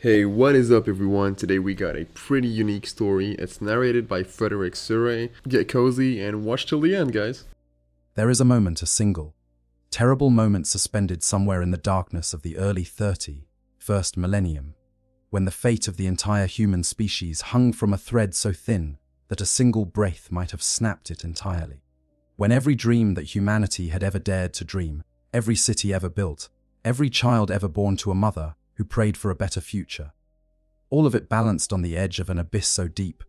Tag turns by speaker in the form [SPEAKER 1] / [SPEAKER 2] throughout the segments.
[SPEAKER 1] Hey, what is up everyone? Today we got a pretty unique story. It's narrated by Frederick Surrey. Get cozy and watch till the end, guys.
[SPEAKER 2] There is a moment, a single, terrible moment suspended somewhere in the darkness of the early first millennium, when the fate of the entire human species hung from a thread so thin that a single breath might have snapped it entirely. When every dream that humanity had ever dared to dream, every city ever built, every child ever born to a mother who prayed for a better future, all of it balanced on the edge of an abyss so deep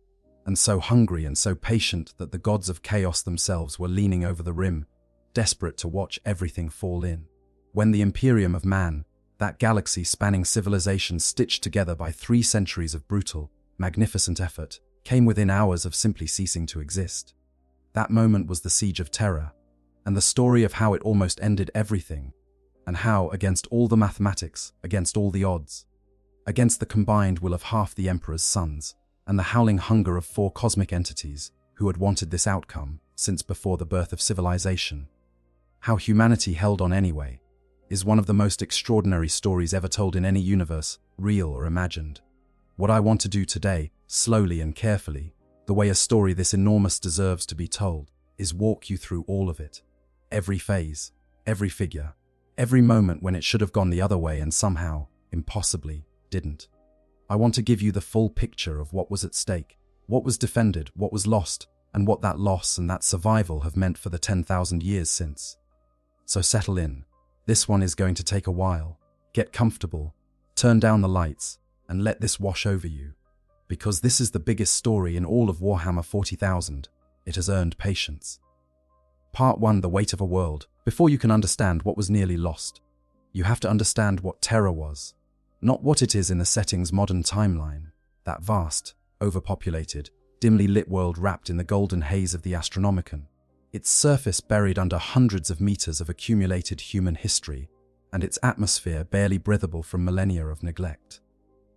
[SPEAKER 2] and so hungry and so patient that the gods of chaos themselves were leaning over the rim, desperate to watch everything fall in. When the Imperium of man, that galaxy-spanning civilization stitched together by 3 centuries of brutal, magnificent effort, came within hours of simply ceasing to exist. That moment was the siege of Terra, and the story of how it almost ended everything, and how, against all the mathematics, against all the odds, against the combined will of half the Emperor's sons, and the howling hunger of 4 cosmic entities who had wanted this outcome since before the birth of civilization, how humanity held on anyway, is one of the most extraordinary stories ever told in any universe, real or imagined. What I want to do today, slowly and carefully, the way a story this enormous deserves to be told, is walk you through all of it. Every phase, every figure, every moment when it should have gone the other way and somehow, impossibly, didn't. I want to give you the full picture of what was at stake, what was defended, what was lost, and what that loss and that survival have meant for the 10,000 years since. So settle in. This one is going to take a while. Get comfortable, turn down the lights, and let this wash over you. Because this is the biggest story in all of Warhammer 40,000. It has earned patience. Part 1: The Weight of a World. Before you can understand what was nearly lost, you have to understand what Terra was. Not what it is in the setting's modern timeline, that vast, overpopulated, dimly lit world wrapped in the golden haze of the Astronomicon, its surface buried under hundreds of meters of accumulated human history, and its atmosphere barely breathable from millennia of neglect.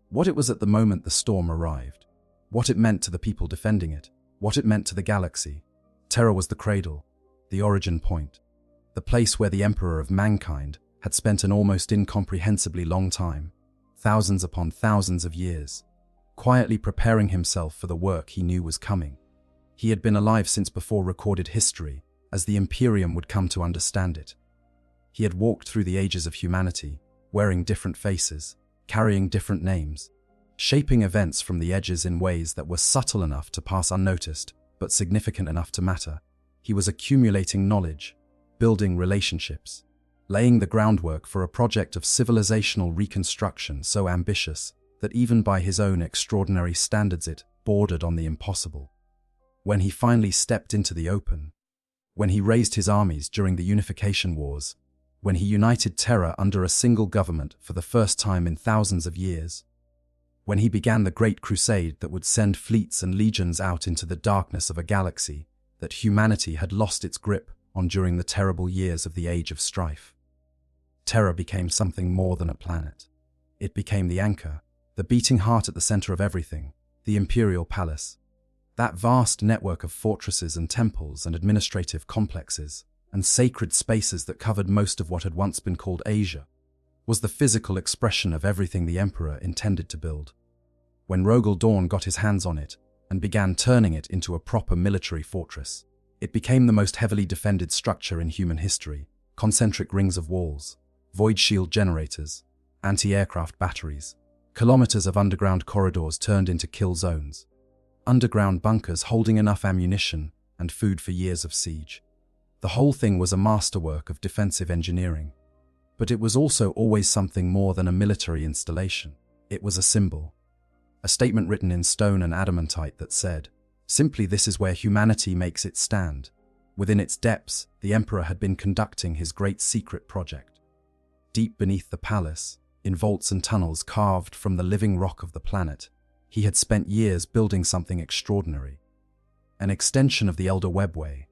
[SPEAKER 2] What it was at the moment the storm arrived, what it meant to the people defending it, what it meant to the galaxy. Terra was the cradle, the origin point, the place where the Emperor of mankind had spent an almost incomprehensibly long time, thousands upon thousands of years, quietly preparing himself for the work he knew was coming. He had been alive since before recorded history, as the Imperium would come to understand it. He had walked through the ages of humanity, wearing different faces, carrying different names, shaping events from the edges in ways that were subtle enough to pass unnoticed, but significant enough to matter. He was accumulating knowledge, building relationships, laying the groundwork for a project of civilizational reconstruction so ambitious that even by his own extraordinary standards it bordered on the impossible. When he finally stepped into the open, when he raised his armies during the Unification Wars, when he united Terra under a single government for the first time in thousands of years, when he began the Great Crusade that would send fleets and legions out into the darkness of a galaxy that humanity had lost its grip on during the terrible years of the Age of Strife, Terra became something more than a planet. It became the anchor, the beating heart at the center of everything, the Imperial Palace. That vast network of fortresses and temples and administrative complexes and sacred spaces that covered most of what had once been called Asia was the physical expression of everything the Emperor intended to build. When Rogel Dawn got his hands on it and began turning it into a proper military fortress, it became the most heavily defended structure in human history. Concentric rings of walls, void shield generators, anti-aircraft batteries, kilometers of underground corridors turned into kill zones, underground bunkers holding enough ammunition and food for years of siege. The whole thing was a masterwork of defensive engineering. But it was also always something more than a military installation. It was a symbol, a statement written in stone and adamantite that said, simply, this is where humanity makes its stand. Within its depths, the Emperor had been conducting his great secret project. Deep beneath the palace, in vaults and tunnels carved from the living rock of the planet, he had spent years building something extraordinary. An extension of the Elder Webway,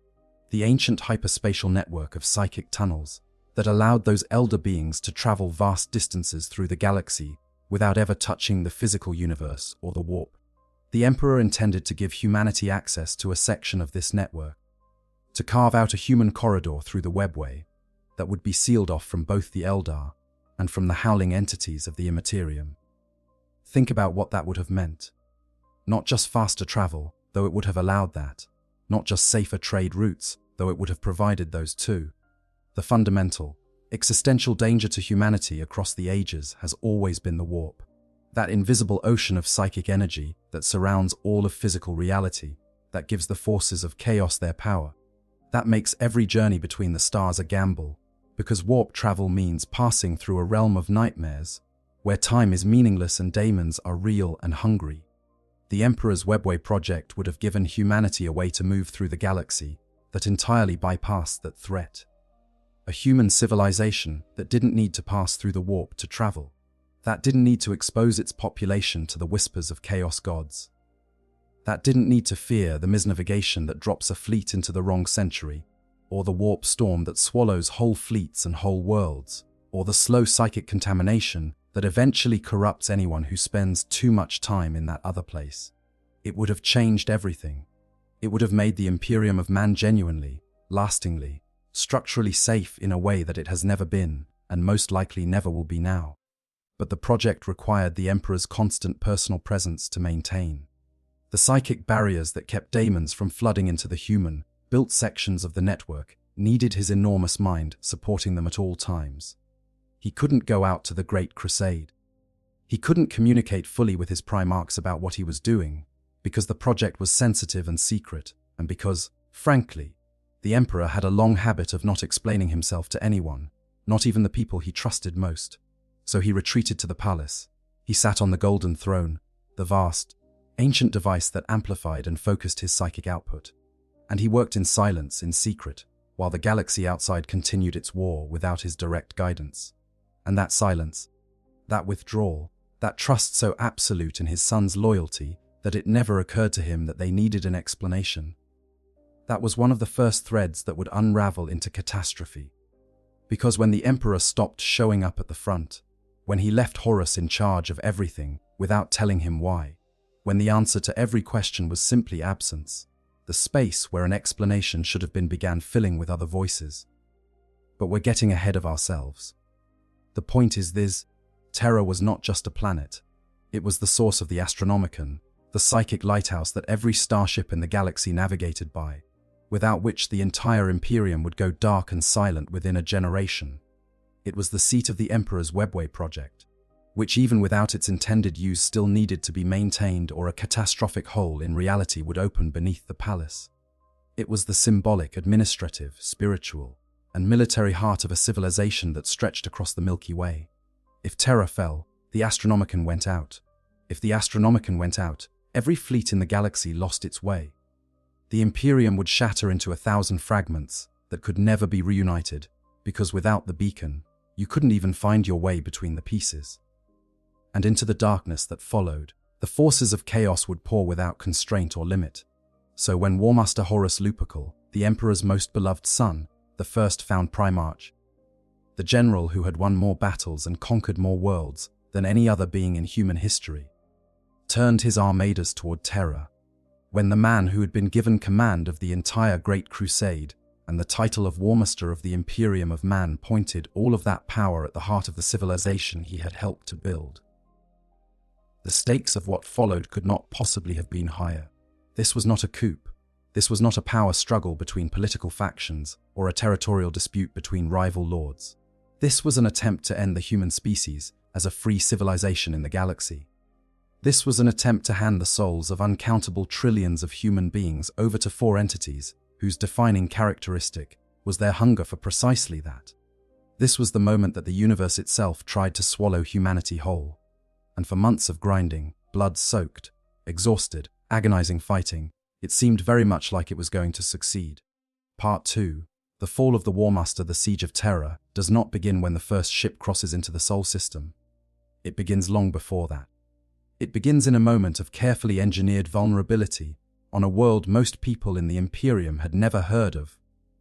[SPEAKER 2] the ancient hyperspatial network of psychic tunnels that allowed those elder beings to travel vast distances through the galaxy without ever touching the physical universe or the warp. The Emperor intended to give humanity access to a section of this network, to carve out a human corridor through the Webway that would be sealed off from both the Eldar and from the howling entities of the Imperium. Think about what that would have meant. Not just faster travel, though it would have allowed that. Not just safer trade routes, though it would have provided those too. The fundamental, existential danger to humanity across the ages has always been the warp. That invisible ocean of psychic energy that surrounds all of physical reality, that gives the forces of chaos their power. That makes every journey between the stars a gamble, because warp travel means passing through a realm of nightmares, where time is meaningless and daemons are real and hungry. The Emperor's Webway project would have given humanity a way to move through the galaxy that entirely bypassed that threat. A human civilization that didn't need to pass through the warp to travel, that didn't need to expose its population to the whispers of chaos gods, that didn't need to fear the misnavigation that drops a fleet into the wrong century, or the warp storm that swallows whole fleets and whole worlds, or the slow psychic contamination that eventually corrupts anyone who spends too much time in that other place. It would have changed everything. It would have made the Imperium of man genuinely, lastingly, structurally safe in a way that it has never been, and most likely never will be now. But the project required the Emperor's constant personal presence to maintain. The psychic barriers that kept daemons from flooding into the human, built sections of the network needed his enormous mind supporting them at all times. He couldn't go out to the Great Crusade. He couldn't communicate fully with his Primarchs about what he was doing, because the project was sensitive and secret, and because, frankly, the Emperor had a long habit of not explaining himself to anyone, not even the people he trusted most. So he retreated to the palace. He sat on the golden throne, the vast, ancient device that amplified and focused his psychic output. And he worked in silence, in secret, while the galaxy outside continued its war without his direct guidance. And that silence, that withdrawal, that trust so absolute in his son's loyalty that it never occurred to him that they needed an explanation. That was one of the first threads that would unravel into catastrophe. Because when the Emperor stopped showing up at the front, when he left Horus in charge of everything without telling him why, when the answer to every question was simply absence, the space where an explanation should have been began filling with other voices. But we're getting ahead of ourselves. The point is this: Terra was not just a planet. It was the source of the Astronomicon, the psychic lighthouse that every starship in the galaxy navigated by, without which the entire Imperium would go dark and silent within a generation. It was the seat of the Emperor's Webway project, which even without its intended use still needed to be maintained, or a catastrophic hole in reality would open beneath the palace. It was the symbolic, administrative, spiritual, and military heart of a civilization that stretched across the Milky Way. If Terra fell, the Astronomicon went out. If the Astronomicon went out, every fleet in the galaxy lost its way. The Imperium would shatter into 1,000 fragments that could never be reunited, because without the beacon, you couldn't even find your way between the pieces. And into the darkness that followed, the forces of chaos would pour without constraint or limit. So when Warmaster Horus Lupercal, the Emperor's most beloved son, the first found Primarch, the general who had won more battles and conquered more worlds than any other being in human history, turned his armadas toward Terra, when the man who had been given command of the entire Great Crusade and the title of Warmaster of the Imperium of Man pointed all of that power at the heart of the civilization he had helped to build. The stakes of what followed could not possibly have been higher. This was not a coup. This was not a power struggle between political factions or a territorial dispute between rival lords. This was an attempt to end the human species as a free civilization in the galaxy. This was an attempt to hand the souls of uncountable trillions of human beings over to 4 entities whose defining characteristic was their hunger for precisely that. This was the moment that the universe itself tried to swallow humanity whole. And for months of grinding, blood-soaked, exhausted, agonizing fighting, it seemed very much like it was going to succeed. Part 2, The Fall of the Warmaster, the Siege of Terra, does not begin when the first ship crosses into the Sol system. It begins long before that. It begins in a moment of carefully engineered vulnerability on a world most people in the Imperium had never heard of,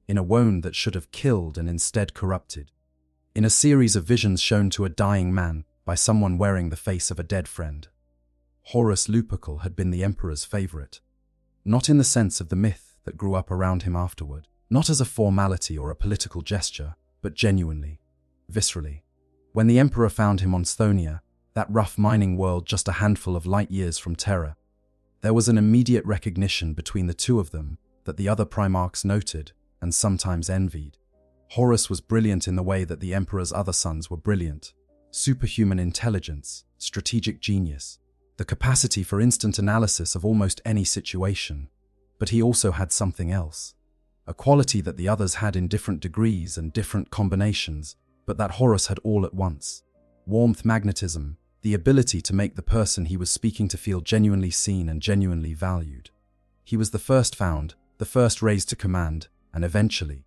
[SPEAKER 2] in a wound that should have killed and instead corrupted, in a series of visions shown to a dying man by someone wearing the face of a dead friend. Horus Lupercal had been the Emperor's favorite, not in the sense of the myth that grew up around him afterward, not as a formality or a political gesture, but genuinely, viscerally. When the Emperor found him on Sthonia, that rough mining world just a handful of light years from Terra. There was an immediate recognition between the two of them that the other Primarchs noted and sometimes envied. Horus was brilliant in the way that the Emperor's other sons were brilliant. Superhuman intelligence, strategic genius, the capacity for instant analysis of almost any situation. But he also had something else. A quality that the others had in different degrees and different combinations, but that Horus had all at once. Warmth, magnetism, the ability to make the person he was speaking to feel genuinely seen and genuinely valued. He was the first found, the first raised to command, and eventually,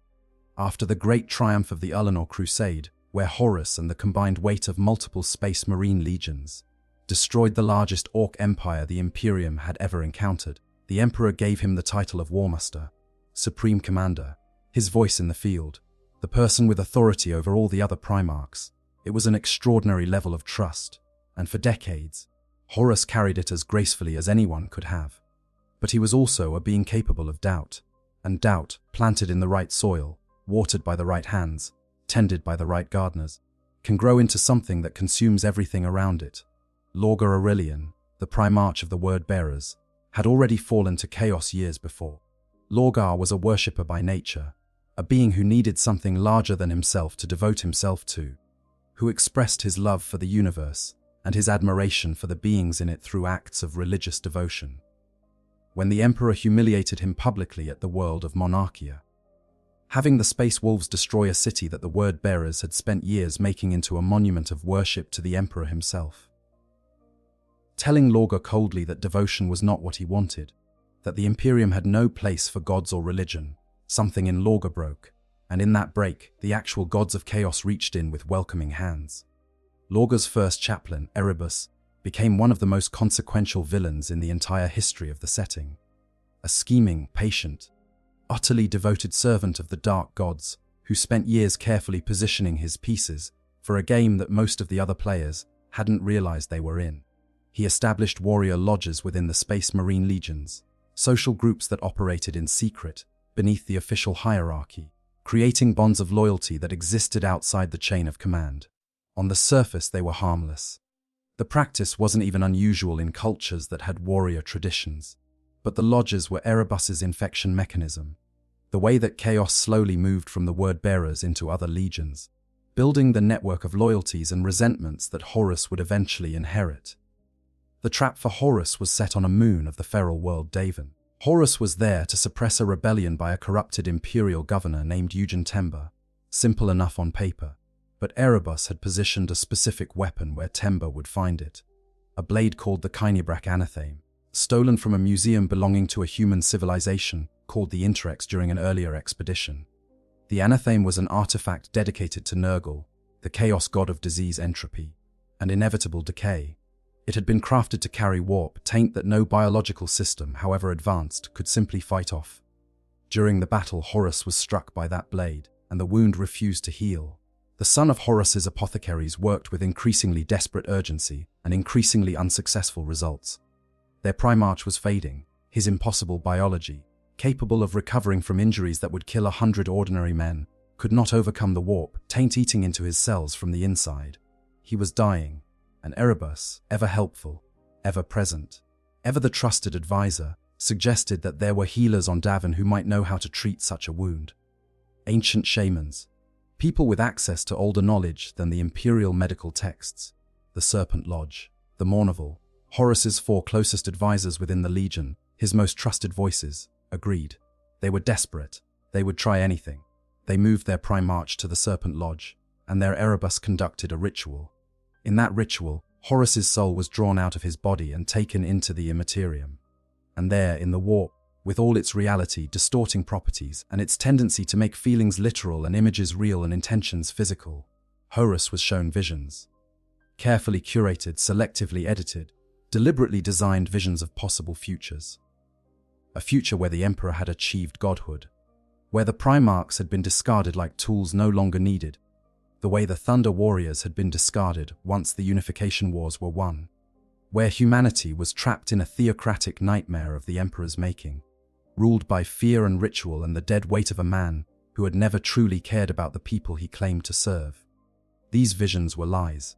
[SPEAKER 2] after the great triumph of the Ullanor Crusade, where Horus and the combined weight of multiple space marine legions destroyed the largest orc empire the Imperium had ever encountered, the Emperor gave him the title of Warmaster, Supreme Commander, his voice in the field, the person with authority over all the other Primarchs. It was an extraordinary level of trust, and for decades, Horus carried it as gracefully as anyone could have. But he was also a being capable of doubt, and doubt, planted in the right soil, watered by the right hands, tended by the right gardeners, can grow into something that consumes everything around it. Lorgar Aurelian, the Primarch of the Word-Bearers, had already fallen to chaos years before. Lorgar was a worshipper by nature, a being who needed something larger than himself to devote himself to, who expressed his love for the universe and his admiration for the beings in it through acts of religious devotion. When the Emperor humiliated him publicly at the World of Monarchia, having the Space Wolves destroy a city that the Word-Bearers had spent years making into a monument of worship to the Emperor himself, telling Lorgar coldly that devotion was not what he wanted, that the Imperium had no place for gods or religion, something in Lorgar broke, and in that break, the actual gods of chaos reached in with welcoming hands. Lorgar's first chaplain, Erebus, became one of the most consequential villains in the entire history of the setting. A scheming, patient, utterly devoted servant of the dark gods who spent years carefully positioning his pieces for a game that most of the other players hadn't realized they were in. He established warrior lodges within the Space Marine Legions, social groups that operated in secret, beneath the official hierarchy, creating bonds of loyalty that existed outside the chain of command. On the surface, they were harmless. The practice wasn't even unusual in cultures that had warrior traditions. But the lodges were Erebus's infection mechanism, the way that chaos slowly moved from the Word-Bearers into other legions, building the network of loyalties and resentments that Horus would eventually inherit. The trap for Horus was set on a moon of the feral world Davin. Horus was there to suppress a rebellion by a corrupted imperial governor named Eugen Temba. Simple enough on paper, but Erebus had positioned a specific weapon where Temba would find it, a blade called the Kynebrak Anathame, stolen from a museum belonging to a human civilization called the Intrex during an earlier expedition. The Anathame was an artifact dedicated to Nurgle, the chaos god of disease, entropy, and inevitable decay. It had been crafted to carry warp, taint that no biological system, however advanced, could simply fight off. During the battle, Horus was struck by that blade, and the wound refused to heal. The son of Horus's apothecaries worked with increasingly desperate urgency and increasingly unsuccessful results. Their Primarch was fading, his impossible biology, capable of recovering from injuries that would kill 100 ordinary men, could not overcome the warp, taint eating into his cells from the inside. He was dying, and Erebus, ever helpful, ever present, ever the trusted advisor, suggested that there were healers on Davin who might know how to treat such a wound. Ancient shamans, people with access to older knowledge than the imperial medical texts, the Serpent Lodge, the Mournival, Horus's 4 closest advisors within the Legion, his most trusted voices, agreed. They were desperate. They would try anything. They moved their Primarch to the Serpent Lodge, and there Erebus conducted a ritual. In that ritual, Horus's soul was drawn out of his body and taken into the Imperium. And there, in the warp, with all its reality, distorting properties, and its tendency to make feelings literal and images real and intentions physical, Horus was shown visions. Carefully curated, selectively edited, deliberately designed visions of possible futures. A future where the Emperor had achieved godhood, where the Primarchs had been discarded like tools no longer needed, the way the Thunder Warriors had been discarded once the Unification Wars were won, where humanity was trapped in a theocratic nightmare of the Emperor's making, ruled by fear and ritual and the dead weight of a man who had never truly cared about the people he claimed to serve. These visions were lies.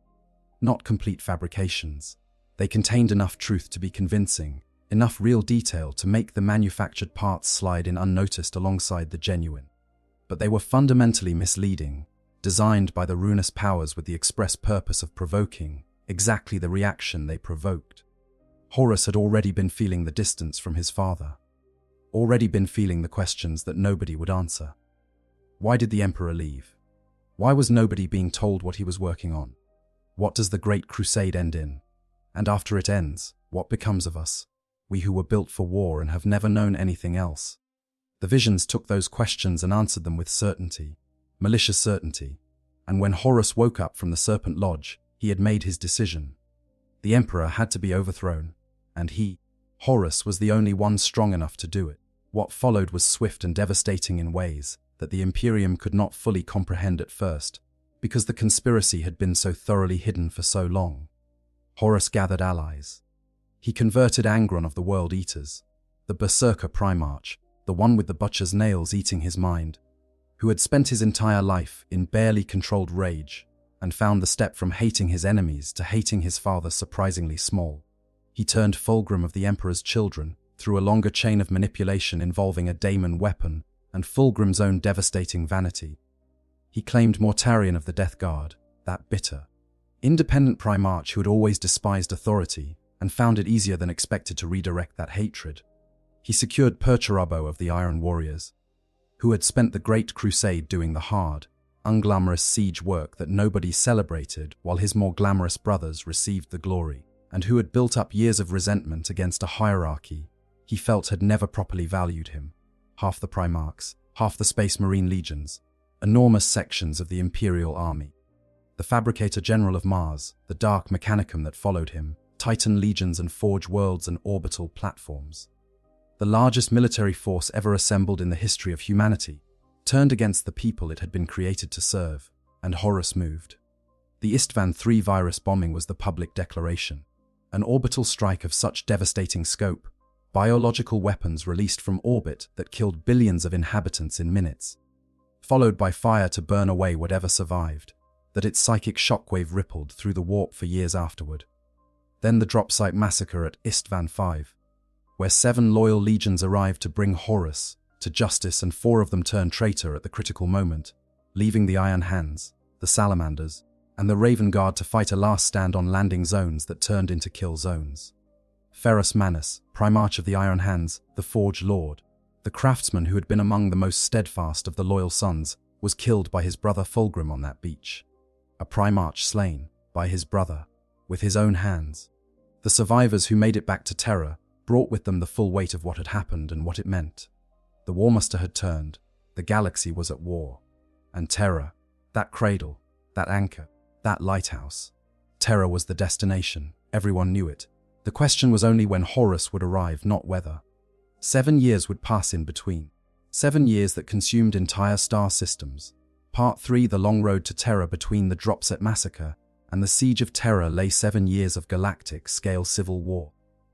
[SPEAKER 2] not complete fabrications. They contained enough truth to be convincing, enough real detail to make the manufactured parts slide in unnoticed alongside the genuine. But they were fundamentally misleading, designed by the ruinous powers with the express purpose of provoking exactly the reaction they provoked. Horus had already been feeling the distance from his father, already been feeling the questions that nobody would answer. Why did the Emperor leave? Why was nobody being told what he was working on? What does the Great Crusade end in? And after it ends, what becomes of us, we who were built for war and have never known anything else? The visions took those questions and answered them with certainty, malicious certainty, and when Horus woke up from the Serpent Lodge, he had made his decision. The Emperor had to be overthrown, and he, Horus, was the only one strong enough to do it. What followed was swift and devastating in ways that the Imperium could not fully comprehend at first, because the conspiracy had been so thoroughly hidden for so long. Horus gathered allies. He converted Angron of the World Eaters, the Berserker Primarch, the one with the butcher's nails eating his mind, who had spent his entire life in barely controlled rage and found the step from hating his enemies to hating his father surprisingly small. He turned Fulgrim of the Emperor's children through a longer chain of manipulation involving a daemon weapon and Fulgrim's own devastating vanity. He claimed Mortarion of the Death Guard, that bitter, independent Primarch who had always despised authority and found it easier than expected to redirect that hatred. He secured Perturabo of the Iron Warriors, who had spent the Great Crusade doing the hard, unglamorous siege work that nobody celebrated while his more glamorous brothers received the glory, and who had built up years of resentment against a hierarchy he felt had never properly valued him. Half the Primarchs, half the Space Marine legions, enormous sections of the Imperial army, the Fabricator General of Mars, the Dark Mechanicum that followed him, Titan legions and Forge worlds and orbital platforms. The largest military force ever assembled in the history of humanity turned against the people it had been created to serve, and Horus moved. The Istvan III virus bombing was the public declaration, an orbital strike of such devastating scope, biological weapons released from orbit that killed billions of inhabitants in minutes, followed by fire to burn away whatever survived, that its psychic shockwave rippled through the warp for years afterward. Then the drop site massacre at Istvan V, where 7 loyal legions arrived to bring Horus to justice and 4 of them turned traitor at the critical moment, leaving the Iron Hands, the Salamanders, and the Raven Guard to fight a last stand on landing zones that turned into kill zones. Ferrus Manus, Primarch of the Iron Hands, the Forge Lord, the craftsman who had been among the most steadfast of the loyal sons, was killed by his brother Fulgrim on that beach. A Primarch slain by his brother, with his own hands. The survivors who made it back to Terra brought with them the full weight of what had happened and what it meant. The War Muster had turned, the galaxy was at war. And Terra, that cradle, that anchor, that lighthouse. Terra was the destination, everyone knew it. The question was only when Horus would arrive, not whether. 7 years would pass in between. 7 years that consumed entire star systems. Part 3, the long road to Terra between the Dropset Massacre and the Siege of Terra lay 7 years of galactic-scale civil war.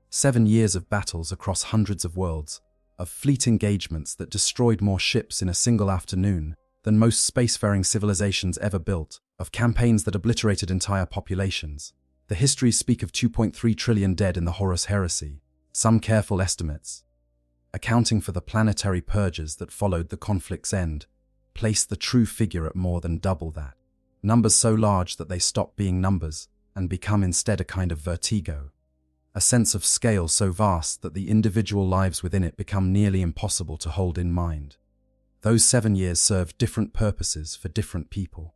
[SPEAKER 2] 7 years of battles across hundreds of worlds, of fleet engagements that destroyed more ships in a single afternoon than most spacefaring civilizations ever built, of campaigns that obliterated entire populations. The histories speak of 2.3 trillion dead in the Horus Heresy, some careful estimates, accounting for the planetary purges that followed the conflict's end, place the true figure at more than double that. Numbers so large that they stop being numbers and become instead a kind of vertigo. A sense of scale so vast that the individual lives within it become nearly impossible to hold in mind. Those 7 years served different purposes for different people.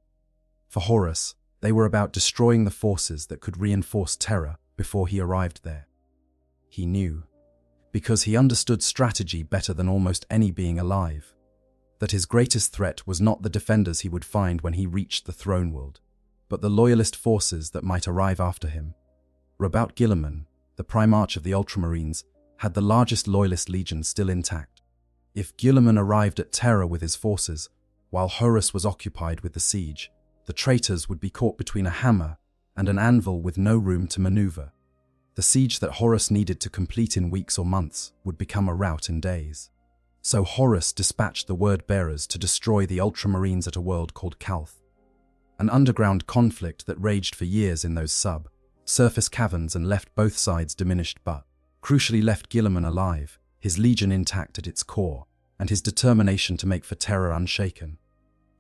[SPEAKER 2] For Horus, they were about destroying the forces that could reinforce Terra before he arrived there. He knew, because he understood strategy better than almost any being alive, that his greatest threat was not the defenders he would find when he reached the throne world, but the loyalist forces that might arrive after him. Rabaut Guilliman, the Primarch of the Ultramarines, had the largest loyalist legion still intact. If Guilliman arrived at Terra with his forces, while Horus was occupied with the siege, the traitors would be caught between a hammer and an anvil with no room to maneuver. The siege that Horus needed to complete in weeks or months would become a rout in days. So Horus dispatched the word-bearers to destroy the Ultramarines at a world called Calth. An underground conflict that raged for years in those surface caverns and left both sides diminished but, crucially, left Guilliman alive, his legion intact at its core, and his determination to make for Terra unshaken.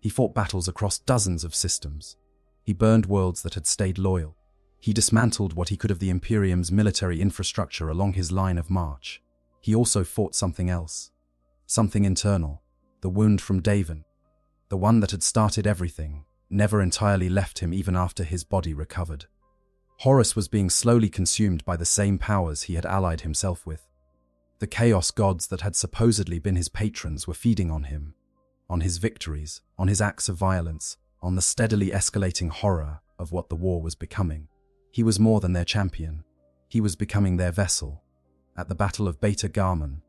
[SPEAKER 2] He fought battles across dozens of systems. He burned worlds that had stayed loyal. He dismantled what he could of the Imperium's military infrastructure along his line of march. He also fought something else. Something internal. The wound from Davin. The one that had started everything, never entirely left him even after his body recovered. Horus was being slowly consumed by the same powers he had allied himself with. The chaos gods that had supposedly been his patrons were feeding on him, on his victories, on his acts of violence, on the steadily escalating horror of what the war was becoming. He was more than their champion. He was becoming their vessel. At the Battle of Beta Garman,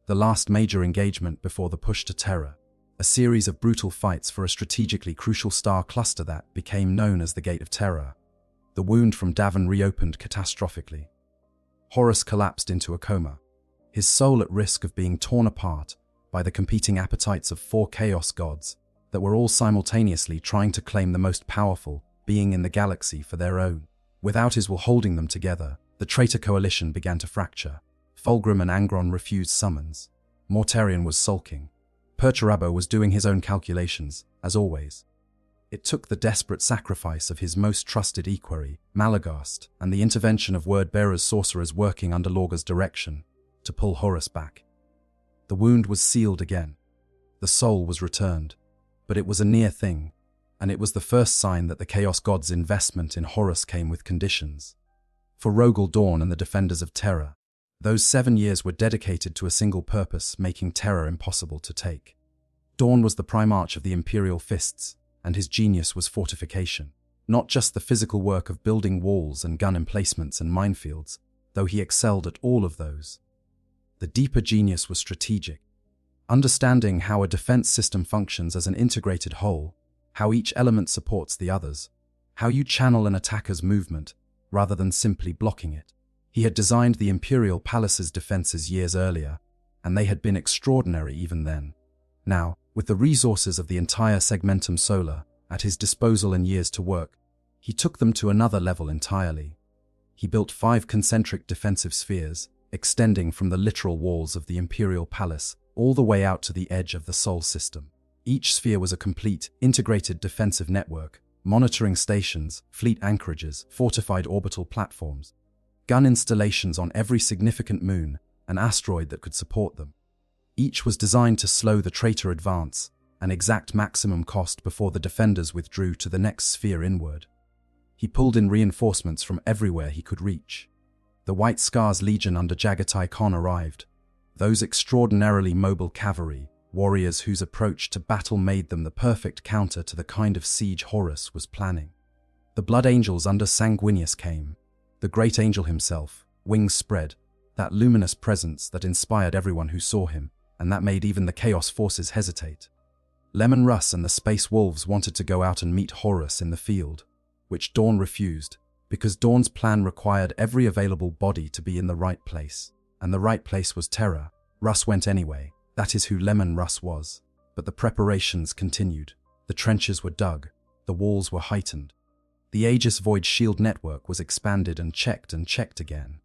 [SPEAKER 2] the last major engagement before the push to Terra, a series of brutal fights for a strategically crucial star cluster that became known as the Gate of Terra, the wound from Davin reopened catastrophically. Horus collapsed into a coma, his soul at risk of being torn apart by the competing appetites of 4 chaos gods that were all simultaneously trying to claim the most powerful being in the galaxy for their own. Without his will holding them together, the traitor coalition began to fracture. Fulgrim and Angron refused summons. Mortarion was sulking. Perturabo was doing his own calculations, as always. It took the desperate sacrifice of his most trusted equerry, Malagast, and the intervention of word-bearers sorcerers working under Lorga's direction to pull Horus back. The wound was sealed again. The soul was returned, but it was a near thing, and it was the first sign that the Chaos God's investment in Horus came with conditions. For Rogel Dawn and the defenders of Terra, those 7 years were dedicated to a single purpose, making Terra impossible to take. Dawn was the primarch of the Imperial Fists, and his genius was fortification. Not just the physical work of building walls and gun emplacements and minefields, though he excelled at all of those. The deeper genius was strategic. Understanding how a defense system functions as an integrated whole, how each element supports the others, how you channel an attacker's movement rather than simply blocking it. He had designed the Imperial Palace's defenses years earlier, and they had been extraordinary even then. Now, with the resources of the entire Segmentum Solar at his disposal and years to work, he took them to another level entirely. He built 5 concentric defensive spheres, extending from the literal walls of the Imperial Palace all the way out to the edge of the Sol system. Each sphere was a complete, integrated defensive network, monitoring stations, fleet anchorages, fortified orbital platforms, gun installations on every significant moon, an asteroid that could support them. Each was designed to slow the traitor advance and exact maximum cost before the defenders withdrew to the next sphere inward. He pulled in reinforcements from everywhere he could reach. The White Scars Legion under Jagatai Khan arrived, those extraordinarily mobile cavalry, warriors whose approach to battle made them the perfect counter to the kind of siege Horus was planning. The Blood Angels under Sanguinius came. The great angel himself, wings spread, that luminous presence that inspired everyone who saw him, and that made even the Chaos forces hesitate. Lemon Russ and the Space Wolves wanted to go out and meet Horus in the field, which Dawn refused, because Dawn's plan required every available body to be in the right place, and the right place was Terra. Russ went anyway. That is who Lemon Russ was. But the preparations continued. The trenches were dug. The walls were heightened. The Aegis Void shield network was expanded and checked again.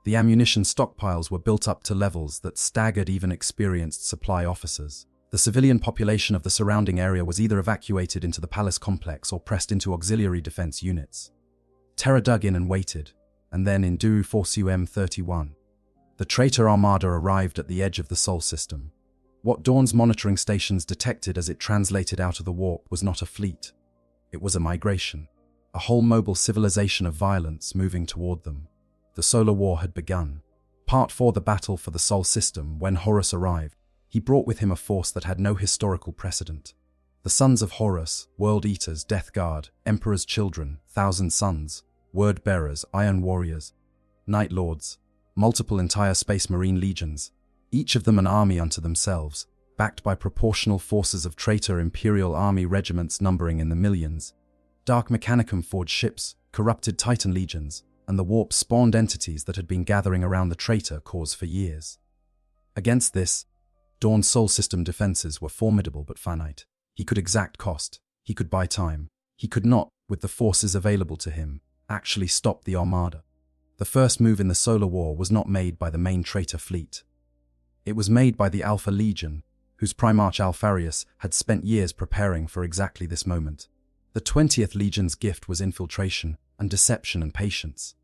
[SPEAKER 2] The ammunition stockpiles were built up to levels that staggered even experienced supply officers. The civilian population of the surrounding area was either evacuated into the palace complex or pressed into auxiliary defense units. Terra dug in and waited, and then in Duru Force UM-31, the traitor armada arrived at the edge of the Sol system. What Dawn's monitoring stations detected as it translated out of the warp was not a fleet. It was a migration. A whole mobile civilization of violence moving toward them. The Solar War had begun. Part 4, the battle for the Sol system. When Horus arrived, he brought with him a force that had no historical precedent. The sons of Horus, World Eaters, Death Guard, Emperor's Children, Thousand Sons, Word Bearers, Iron Warriors, Night Lords, multiple entire Space Marine legions, each of them an army unto themselves, backed by proportional forces of traitor Imperial Army regiments numbering in the millions. Dark Mechanicum forged ships, corrupted Titan legions, and the warp spawned entities that had been gathering around the traitor cause for years. Against this, Dawn's Sol system defenses were formidable but finite. He could exact cost, he could buy time, He could not, with the forces available to him, actually stop the Armada. The first move in the Solar War was not made by the main traitor fleet. It was made by the Alpha Legion, whose Primarch Alfarius had spent years preparing for exactly this moment. The 20th Legion's gift was infiltration and deception and patience,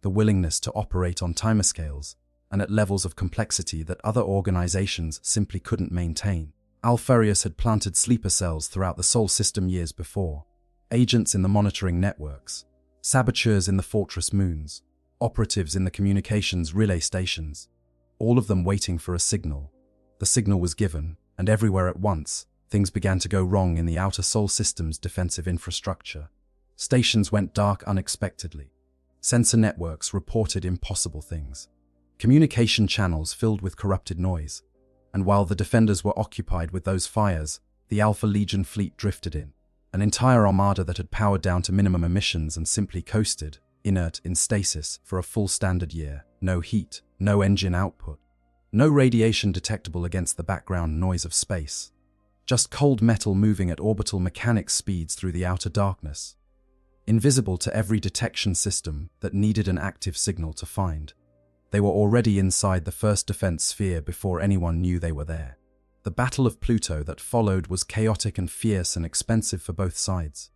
[SPEAKER 2] the willingness to operate on timescales and at levels of complexity that other organizations simply couldn't maintain. Alfarius had planted sleeper cells throughout the Sol system years before, agents in the monitoring networks, saboteurs in the fortress moons, operatives in the communications relay stations, all of them waiting for a signal. The signal was given, and everywhere at once, things began to go wrong in the outer Sol system's defensive infrastructure. Stations went dark unexpectedly. Sensor networks reported impossible things. Communication channels filled with corrupted noise. And while the defenders were occupied with those fires, the Alpha Legion fleet drifted in. An entire armada that had powered down to minimum emissions and simply coasted, inert in stasis, for a full standard year. No heat, no engine output, no radiation detectable against the background noise of space. Just cold metal moving at orbital mechanics speeds through the outer darkness. Invisible to every detection system that needed an active signal to find. They were already inside the first defense sphere before anyone knew they were there. The Battle of Pluto that followed was chaotic and fierce and expensive for both sides.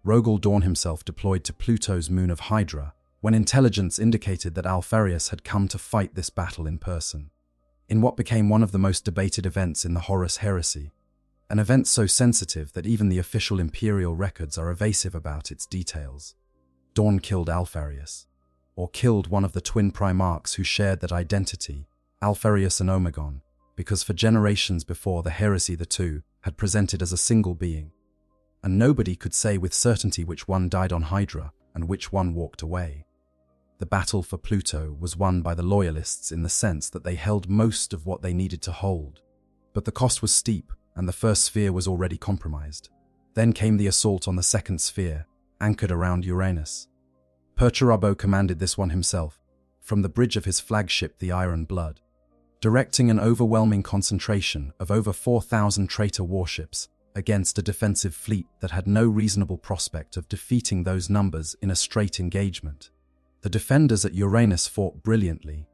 [SPEAKER 2] Rogel Dawn himself deployed to Pluto's moon of Hydra when intelligence indicated that Alfarius had come to fight this battle in person. In what became one of the most debated events in the Horus Heresy, an event so sensitive that even the official Imperial records are evasive about its details. Dawn killed Alfarius, or killed one of the twin Primarchs who shared that identity, Alfarius and Omegon, because for generations before the heresy the two had presented as a single being. And nobody could say with certainty which one died on Hydra and which one walked away. The battle for Pluto was won by the Loyalists in the sense that they held most of what they needed to hold. But the cost was steep, and the first sphere was already compromised. Then came the assault on the second sphere, anchored around Uranus. Perturabo commanded this one himself, from the bridge of his flagship the Iron Blood, directing an overwhelming concentration of over 4,000 traitor warships against a defensive fleet that had no reasonable prospect of defeating those numbers in a straight engagement. The defenders at Uranus fought brilliantly.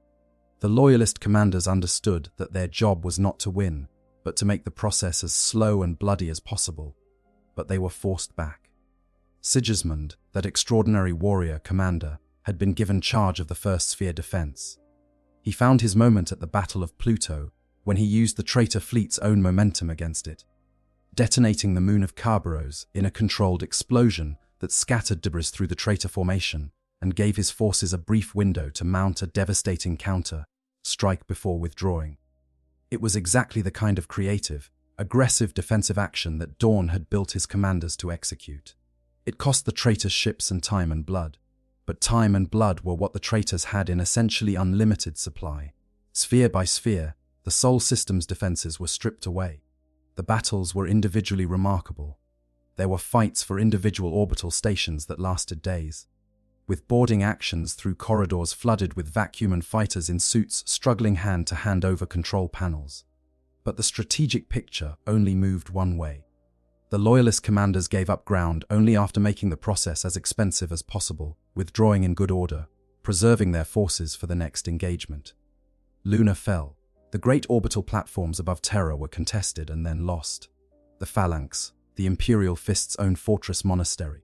[SPEAKER 2] The Loyalist commanders understood that their job was not to win, but to make the process as slow and bloody as possible. But they were forced back. Sigismund, that extraordinary warrior commander, had been given charge of the first sphere defense. He found his moment at the Battle of Pluto when he used the traitor fleet's own momentum against it, detonating the moon of Kerberos in a controlled explosion that scattered debris through the traitor formation and gave his forces a brief window to mount a devastating counter strike before withdrawing. It was exactly the kind of creative, aggressive defensive action that Dawn had built his commanders to execute. It cost the traitors ships and time and blood, but time and blood were what the traitors had in essentially unlimited supply. Sphere by sphere, the Sol system's defenses were stripped away. The battles were individually remarkable. There were fights for individual orbital stations that lasted days, with boarding actions through corridors flooded with vacuum fighters in suits struggling hand to hand over control panels. But the strategic picture only moved one way. The Loyalist commanders gave up ground only after making the process as expensive as possible, withdrawing in good order, preserving their forces for the next engagement. Luna fell. The great orbital platforms above Terra were contested and then lost. The Phalanx, the Imperial Fist's own fortress monastery,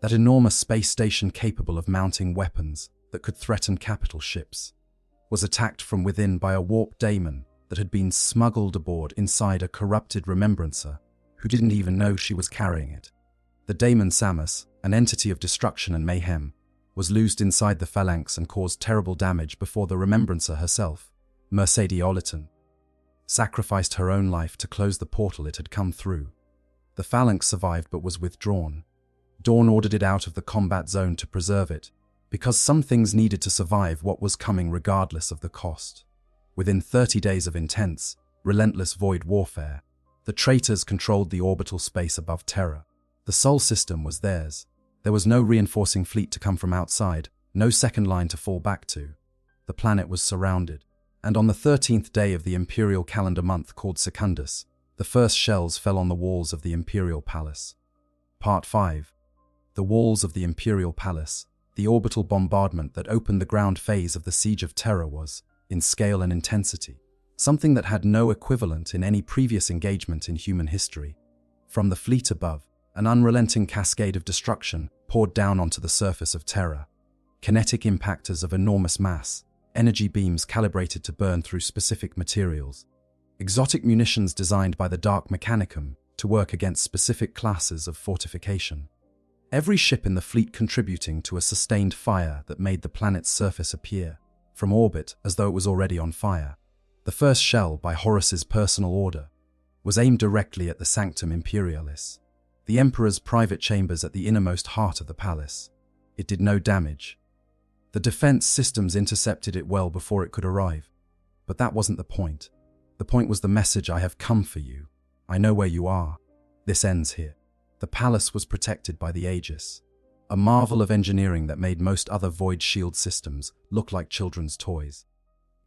[SPEAKER 2] that enormous space station capable of mounting weapons that could threaten capital ships, was attacked from within by a warped daemon that had been smuggled aboard inside a corrupted remembrancer who didn't even know she was carrying it. The daemon Samus, an entity of destruction and mayhem, was loosed inside the Phalanx and caused terrible damage before the remembrancer herself, Mercedes Oliton, sacrificed her own life to close the portal it had come through. The Phalanx survived but was withdrawn. Dawn ordered it out of the combat zone to preserve it, because some things needed to survive what was coming regardless of the cost. Within 30 days of intense, relentless void warfare, the traitors controlled the orbital space above Terra. The Sol system was theirs. There was no reinforcing fleet to come from outside, no second line to fall back to. The planet was surrounded, and on the 13th day of the imperial calendar month called Secundus, the first shells fell on the walls of the imperial palace. Part 5. The walls of the Imperial Palace. The orbital bombardment that opened the ground phase of the Siege of Terra was, in scale and intensity, something that had no equivalent in any previous engagement in human history. From the fleet above, an unrelenting cascade of destruction poured down onto the surface of Terra. Kinetic impactors of enormous mass, energy beams calibrated to burn through specific materials, exotic munitions designed by the Dark Mechanicum to work against specific classes of fortification. Every ship in the fleet contributing to a sustained fire that made the planet's surface appear, from orbit as though it was already on fire. The first shell, by Horus's personal order, was aimed directly at the Sanctum Imperialis, the Emperor's private chambers at the innermost heart of the palace. It did no damage. The defense systems intercepted it well before it could arrive. But that wasn't the point. The point was the message: I have come for you. I know where you are. This ends here. The palace was protected by the Aegis, a marvel of engineering that made most other void shield systems look like children's toys.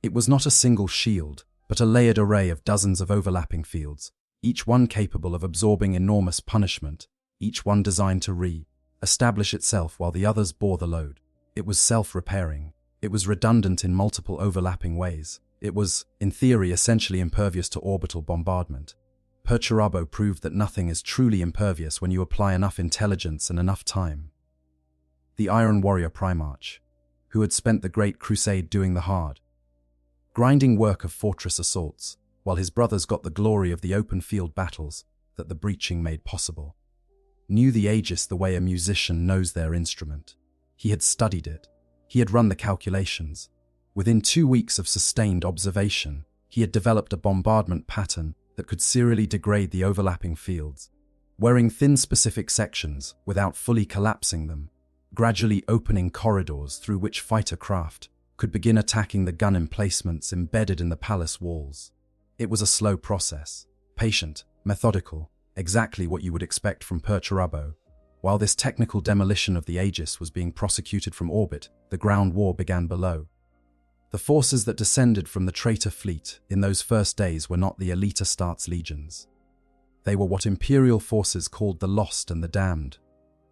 [SPEAKER 2] It was not a single shield, but a layered array of dozens of overlapping fields, each one capable of absorbing enormous punishment, each one designed to re-establish itself while the others bore the load. It was self-repairing. It was redundant in multiple overlapping ways. It was, in theory, essentially impervious to orbital bombardment. Perturabo proved that nothing is truly impervious when you apply enough intelligence and enough time. The Iron Warrior Primarch, who had spent the Great Crusade doing the hard, grinding work of fortress assaults, while his brothers got the glory of the open field battles that the breaching made possible, knew the Aegis the way a musician knows their instrument. He had studied it. He had run the calculations. Within 2 weeks of sustained observation, he had developed a bombardment pattern that could serially degrade the overlapping fields, wearing thin specific sections without fully collapsing them, gradually opening corridors through which fighter craft could begin attacking the gun emplacements embedded in the palace walls. It was a slow process, patient, methodical, exactly what you would expect from Perturabo. While this technical demolition of the Aegis was being prosecuted from orbit, the ground war began below. The forces that descended from the traitor fleet in those first days were not the Elite Astartes legions. They were what Imperial forces called the Lost and the Damned,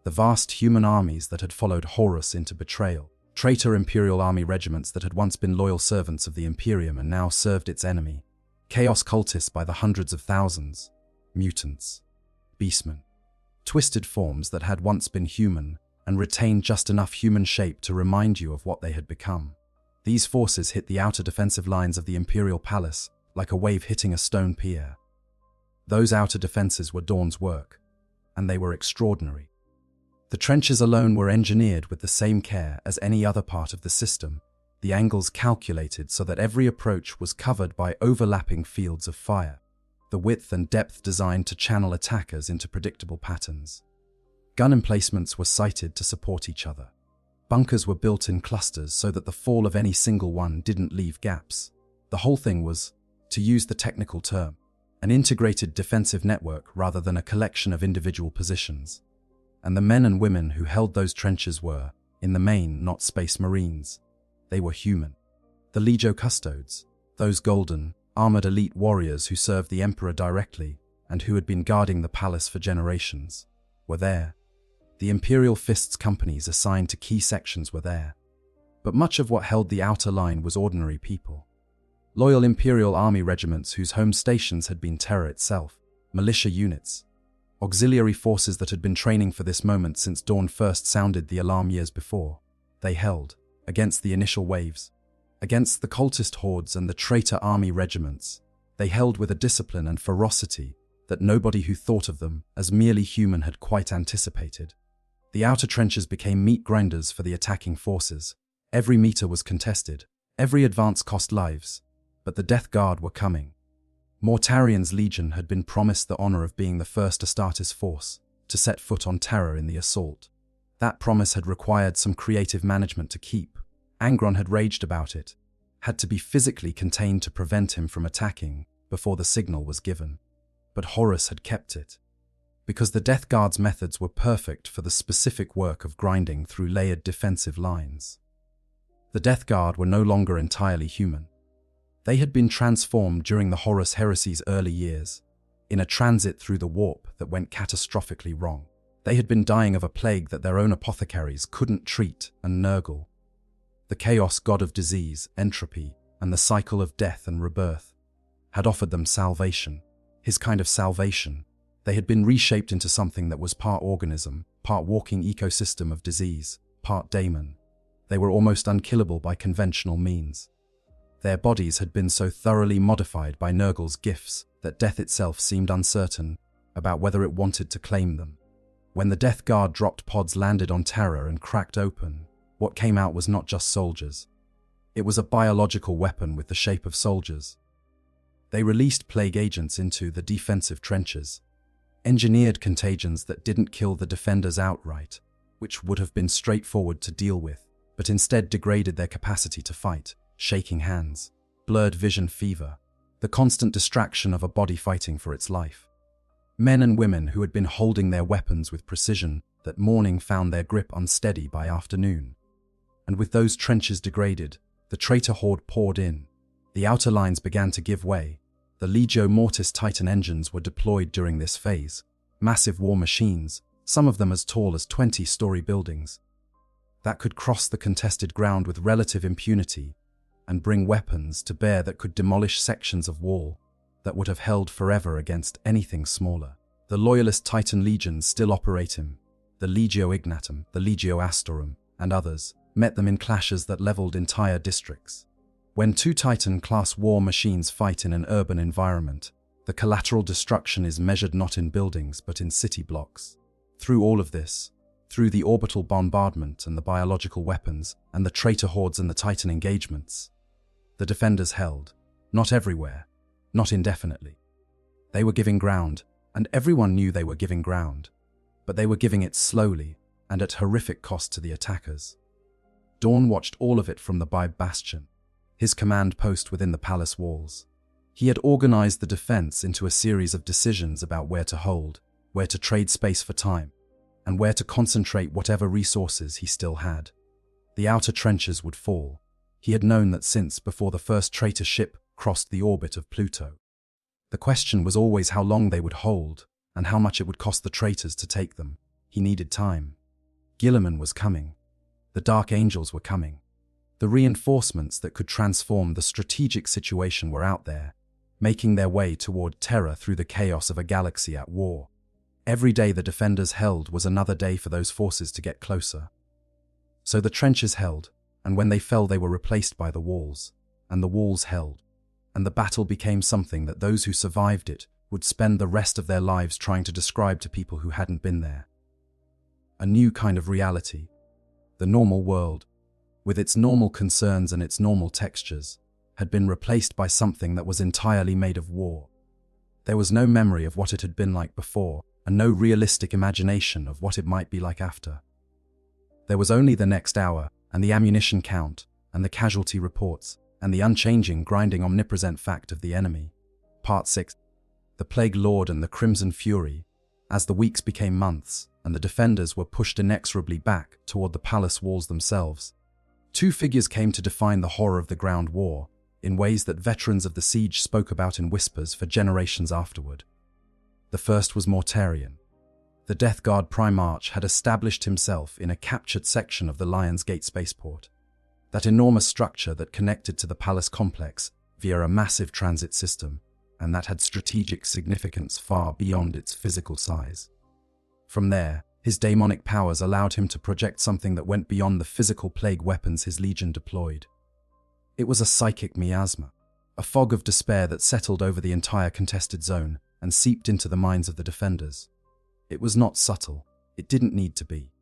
[SPEAKER 2] the vast human armies that had followed Horus into betrayal, traitor Imperial army regiments that had once been loyal servants of the Imperium and now served its enemy, chaos cultists by the hundreds of thousands, mutants, beastmen, twisted forms that had once been human and retained just enough human shape to remind you of what they had become. These forces hit the outer defensive lines of the Imperial Palace like a wave hitting a stone pier. Those outer defenses were Dawn's work, and they were extraordinary. The trenches alone were engineered with the same care as any other part of the system, the angles calculated so that every approach was covered by overlapping fields of fire, the width and depth designed to channel attackers into predictable patterns. Gun emplacements were sited to support each other. Bunkers were built in clusters so that the fall of any single one didn't leave gaps. The whole thing was, to use the technical term, an integrated defensive network rather than a collection of individual positions. And the men and women who held those trenches were, in the main, not space marines. They were human. The Legio Custodes, those golden, armored elite warriors who served the Emperor directly and who had been guarding the palace for generations, were there. The Imperial Fists companies assigned to key sections were there. But much of what held the outer line was ordinary people. Loyal Imperial army regiments whose home stations had been Terra itself, militia units, auxiliary forces that had been training for this moment since Dawn first sounded the alarm years before. They held, against the initial waves, against the cultist hordes and the traitor army regiments. They held with a discipline and ferocity that nobody who thought of them as merely human had quite anticipated. The outer trenches became meat grinders for the attacking forces. Every meter was contested. Every advance cost lives. But the Death Guard were coming. Mortarian's legion had been promised the honor of being the first Astartes force to set foot on Terra in the assault. That promise had required some creative management to keep. Angron had raged about it, had to be physically contained to prevent him from attacking before the signal was given. But Horus had kept it, because the Death Guard's methods were perfect for the specific work of grinding through layered defensive lines. The Death Guard were no longer entirely human. They had been transformed during the Horus Heresy's early years, in a transit through the warp that went catastrophically wrong. They had been dying of a plague that their own apothecaries couldn't treat, and Nurgle, the chaos god of disease, entropy, and the cycle of death and rebirth, had offered them salvation, his kind of salvation. They had been reshaped into something that was part organism, part walking ecosystem of disease, part daemon. They were almost unkillable by conventional means. Their bodies had been so thoroughly modified by Nurgle's gifts that death itself seemed uncertain about whether it wanted to claim them. When the Death Guard dropped pods landed on Terra and cracked open, what came out was not just soldiers. It was a biological weapon with the shape of soldiers. They released plague agents into the defensive trenches, engineered contagions that didn't kill the defenders outright, which would have been straightforward to deal with, but instead degraded their capacity to fight, shaking hands, blurred vision fever, the constant distraction of a body fighting for its life. Men and women who had been holding their weapons with precision that morning found their grip unsteady by afternoon. And with those trenches degraded, the traitor horde poured in. The outer lines began to give way. The Legio Mortis Titan engines were deployed during this phase, massive war machines, some of them as tall as 20-story buildings, that could cross the contested ground with relative impunity and bring weapons to bear that could demolish sections of wall that would have held forever against anything smaller. The loyalist Titan legions still operate him. The Legio Ignatum, the Legio Astorum, and others met them in clashes that leveled entire districts. When two Titan-class war machines fight in an urban environment, the collateral destruction is measured not in buildings but in city blocks. Through all of this, through the orbital bombardment and the biological weapons and the traitor hordes and the Titan engagements, the defenders held, not everywhere, not indefinitely. They were giving ground, and everyone knew they were giving ground, but they were giving it slowly and at horrific cost to the attackers. Dawn watched all of it from the Bibe Bastion, his command post within the palace walls. He had organized the defense into a series of decisions about where to hold, where to trade space for time, and where to concentrate whatever resources he still had. The outer trenches would fall. He had known that since before the first traitor ship crossed the orbit of Pluto. The question was always how long they would hold, and how much it would cost the traitors to take them. He needed time. Guilliman was coming. The Dark Angels were coming. The reinforcements that could transform the strategic situation were out there, making their way toward Terra through the chaos of a galaxy at war. Every day the defenders held was another day for those forces to get closer. So the trenches held, and when they fell they were replaced by the walls, and the walls held, and the battle became something that those who survived it would spend the rest of their lives trying to describe to people who hadn't been there. A new kind of reality. The normal world, with its normal concerns and its normal textures, had been replaced by something that was entirely made of war. There was no memory of what it had been like before, and no realistic imagination of what it might be like after. There was only the next hour, and the ammunition count, and the casualty reports, and the unchanging, grinding, omnipresent fact of the enemy. Part 6. The Plague Lord and the Crimson Fury. As the weeks became months, and the defenders were pushed inexorably back toward the palace walls themselves, two figures came to define the horror of the ground war, in ways that veterans of the siege spoke about in whispers for generations afterward. The first was Mortarion. The Death Guard Primarch had established himself in a captured section of the Lion's Gate spaceport, that enormous structure that connected to the palace complex via a massive transit system, and that had strategic significance far beyond its physical size. From there, his daemonic powers allowed him to project something that went beyond the physical plague weapons his legion deployed. It was a psychic miasma, a fog of despair that settled over the entire contested zone and seeped into the minds of the defenders. It was not subtle. It didn't need to be.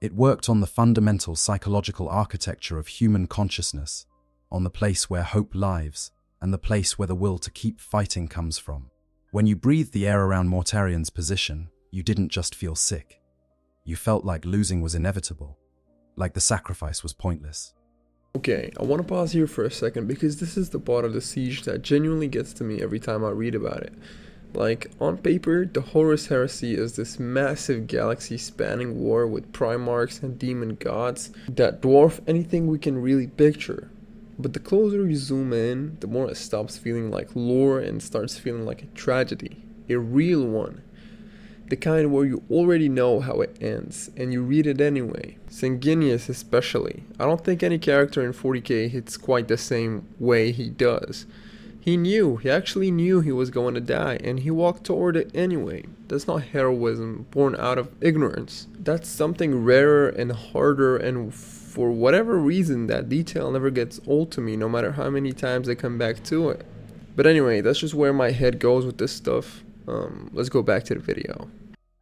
[SPEAKER 2] It worked on the fundamental psychological architecture of human consciousness, on the place where hope lives, and the place where the will to keep fighting comes from. When you breathed the air around Mortarion's position, you didn't just feel sick. You felt like losing was inevitable, like the sacrifice was pointless.
[SPEAKER 1] Okay, I want to pause here for a second because this is the part of the siege that genuinely gets to me every time I read about it. Like, on paper, the Horus Heresy is this massive galaxy-spanning war with Primarchs and demon gods that dwarf anything we can really picture. But the closer you zoom in, the more it stops feeling like lore and starts feeling like a tragedy. A real one. The kind where you already know how it ends, and you read it anyway. Sanguinius especially. I don't think any character in 40k hits quite the same way he does. He actually knew he was going to die, and he walked toward it anyway. That's not heroism born out of ignorance. That's something rarer and harder, and for whatever reason, that detail never gets old to me, no matter how many times I come back to it. But anyway, that's just where my head goes with this stuff. Let's go back to the video.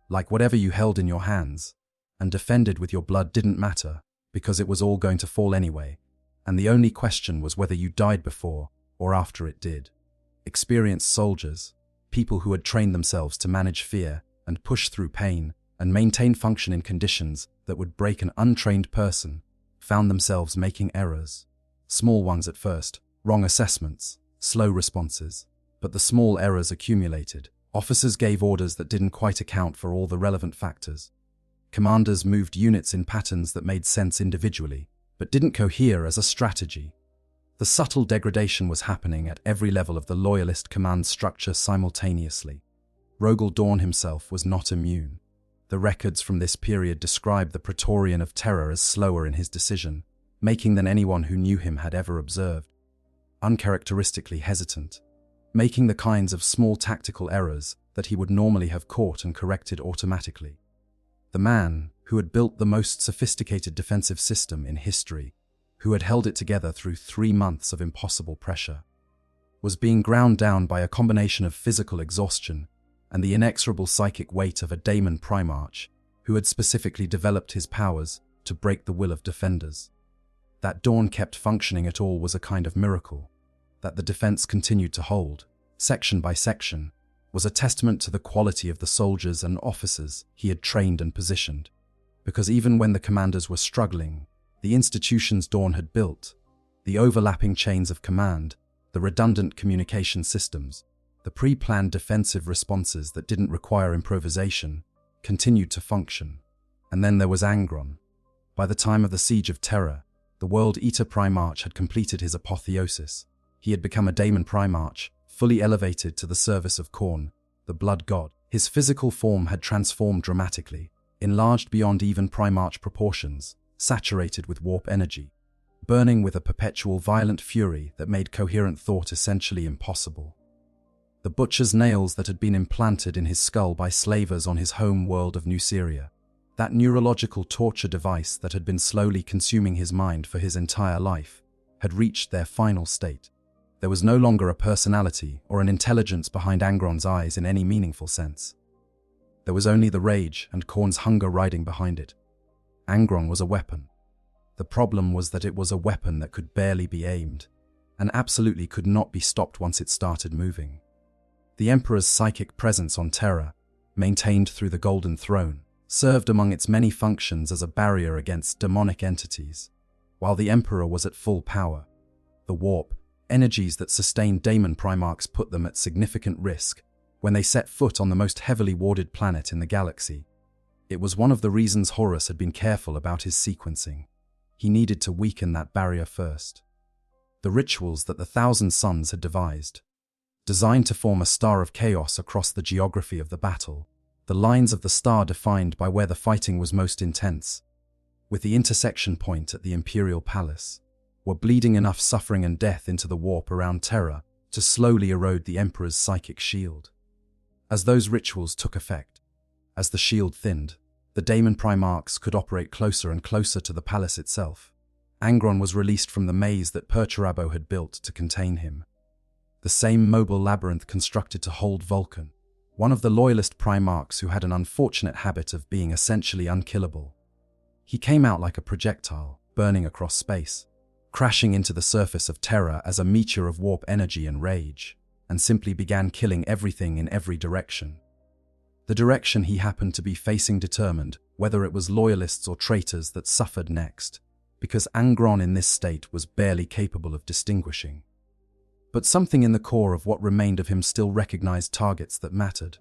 [SPEAKER 2] Like whatever you held in your hands and defended with your blood didn't matter, because it was all going to fall anyway, and the only question was whether you died before or after it did. Experienced soldiers, people who had trained themselves to manage fear and push through pain and maintain function in conditions that would break an untrained person, found themselves making errors. Small ones at first, wrong assessments, slow responses, but the small errors accumulated. Officers gave orders that didn't quite account for all the relevant factors. Commanders moved units in patterns that made sense individually, but didn't cohere as a strategy. The subtle degradation was happening at every level of the loyalist command structure simultaneously. Rogel Dawn himself was not immune. The records from this period describe the Praetorian of Terra as slower in his decision, making than anyone who knew him had ever observed. Uncharacteristically hesitant, making the kinds of small tactical errors that he would normally have caught and corrected automatically. The man who had built the most sophisticated defensive system in history, who had held it together through 3 months of impossible pressure, was being ground down by a combination of physical exhaustion and the inexorable psychic weight of a daemon primarch who had specifically developed his powers to break the will of defenders. That Dawn kept functioning at all was a kind of miracle. That the defense continued to hold, section by section, was a testament to the quality of the soldiers and officers he had trained and positioned. Because even when the commanders were struggling, the institutions Dawn had built, the overlapping chains of command, the redundant communication systems, the pre-planned defensive responses that didn't require improvisation, continued to function. And then there was Angron. By the time of the Siege of Terra, the World Eater Primarch had completed his apotheosis. He had become a daemon primarch, fully elevated to the service of Khorne, the blood god. His physical form had transformed dramatically, enlarged beyond even primarch proportions, saturated with warp energy, burning with a perpetual violent fury that made coherent thought essentially impossible. The butcher's nails that had been implanted in his skull by slavers on his home world of Nuceria, that neurological torture device that had been slowly consuming his mind for his entire life, had reached their final state. There was no longer a personality or an intelligence behind Angron's eyes in any meaningful sense. There was only the rage and Khorne's hunger riding behind it. Angron was a weapon. The problem was that it was a weapon that could barely be aimed, and absolutely could not be stopped once it started moving. The Emperor's psychic presence on Terra, maintained through the Golden Throne, served among its many functions as a barrier against demonic entities. While the Emperor was at full power, the warp, energies that sustained daemon primarchs put them at significant risk when they set foot on the most heavily warded planet in the galaxy. It was one of the reasons Horus had been careful about his sequencing. He needed to weaken that barrier first. The rituals that the Thousand Suns had devised, designed to form a star of chaos across the geography of the battle, the lines of the star defined by where the fighting was most intense, with the intersection point at the Imperial Palace, were bleeding enough suffering and death into the warp around Terra to slowly erode the Emperor's psychic shield. As those rituals took effect, as the shield thinned, the daemon primarchs could operate closer and closer to the palace itself. Angron was released from the maze that Perturabo had built to contain him. The same mobile labyrinth constructed to hold Vulcan, one of the loyalist primarchs who had an unfortunate habit of being essentially unkillable. He came out like a projectile, burning across space, crashing into the surface of Terra as a meteor of warp energy and rage, and simply began killing everything in every direction. The direction he happened to be facing determined whether it was loyalists or traitors that suffered next, because Angron in this state was barely capable of distinguishing. But something in the core of what remained of him still recognized targets that mattered.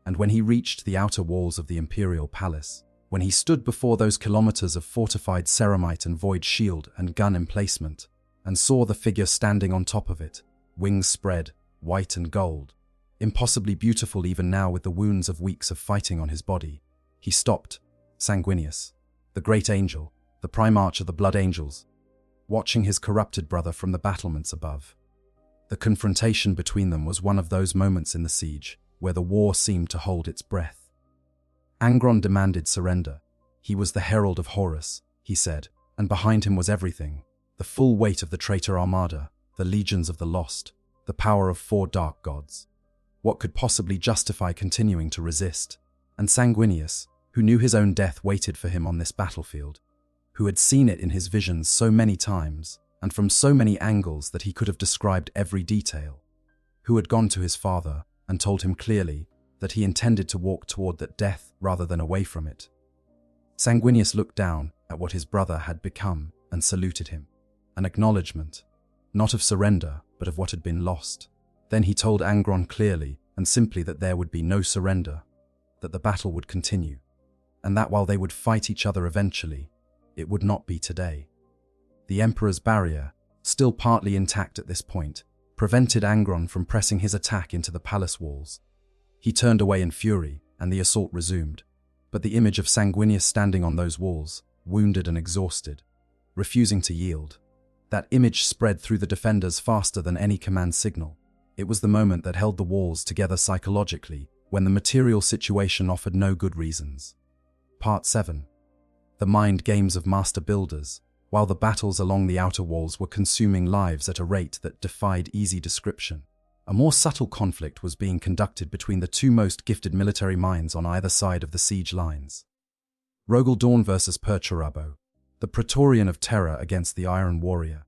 [SPEAKER 2] And when he reached the outer walls of the Imperial Palace, when he stood before those kilometers of fortified ceramite and void shield and gun emplacement, and saw the figure standing on top of it, wings spread, white and gold, impossibly beautiful even now with the wounds of weeks of fighting on his body. He stopped, Sanguinius, the great angel, the primarch of the blood angels, watching his corrupted brother from the battlements above. The confrontation between them was one of those moments in the siege where the war seemed to hold its breath. Angron demanded surrender. He was the herald of Horus, he said, and behind him was everything, the full weight of the traitor armada, the legions of the lost, the power of 4 dark gods. What could possibly justify continuing to resist? And Sanguinius, who knew his own death waited for him on this battlefield, who had seen it in his visions so many times, and from so many angles that he could have described every detail, who had gone to his father and told him clearly that he intended to walk toward that death rather than away from it. Sanguinius looked down at what his brother had become and saluted him, an acknowledgement, not of surrender, but of what had been lost. Then he told Angron clearly and simply that there would be no surrender, that the battle would continue, and that while they would fight each other eventually, it would not be today. The Emperor's barrier, still partly intact at this point, prevented Angron from pressing his attack into the palace walls. He turned away in fury, and the assault resumed, but the image of Sanguinius standing on those walls, wounded and exhausted, refusing to yield, that image spread through the defenders faster than any command signal. It was the moment that held the walls together psychologically, when the material situation offered no good reasons. Part 7. The mind games of master builders. While the battles along the outer walls were consuming lives at a rate that defied easy description, a more subtle conflict was being conducted between the two most gifted military minds on either side of the siege lines. Rogel Dawn versus Perturabo, the Praetorian of Terra against the Iron Warrior.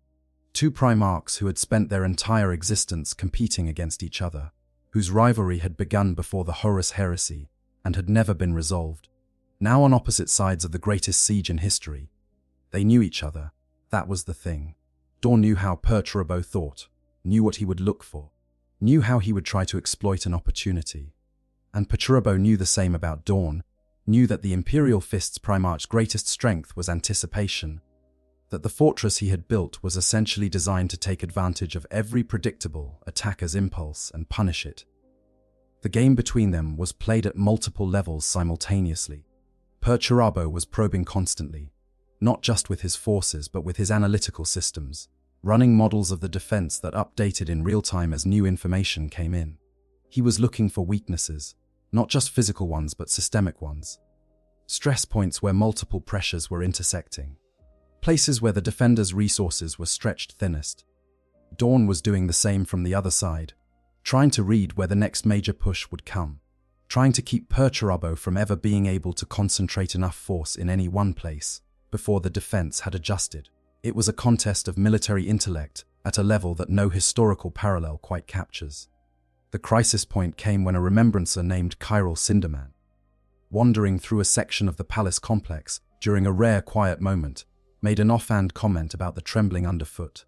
[SPEAKER 2] Two primarchs who had spent their entire existence competing against each other, whose rivalry had begun before the Horus heresy and had never been resolved. Now on opposite sides of the greatest siege in history, they knew each other. That was the thing. Dawn knew how Perturabo thought, knew what he would look for, knew how he would try to exploit an opportunity. And Perturabo knew the same about Dawn, knew that the Imperial Fist's Primarch's greatest strength was anticipation, that the fortress he had built was essentially designed to take advantage of every predictable attacker's impulse and punish it. The game between them was played at multiple levels simultaneously. Perturabo was probing constantly, not just with his forces but with his analytical systems, running models of the defense that updated in real time as new information came in. He was looking for weaknesses, not just physical ones but systemic ones. Stress points where multiple pressures were intersecting. Places where the defenders' resources were stretched thinnest. Dawn was doing the same from the other side, trying to read where the next major push would come, trying to keep Perturabo from ever being able to concentrate enough force in any one place before the defense had adjusted. It was a contest of military intellect at a level that no historical parallel quite captures. The crisis point came when a remembrancer named Chiral Cinderman, wandering through a section of the palace complex during a rare quiet moment, made an offhand comment about the trembling underfoot,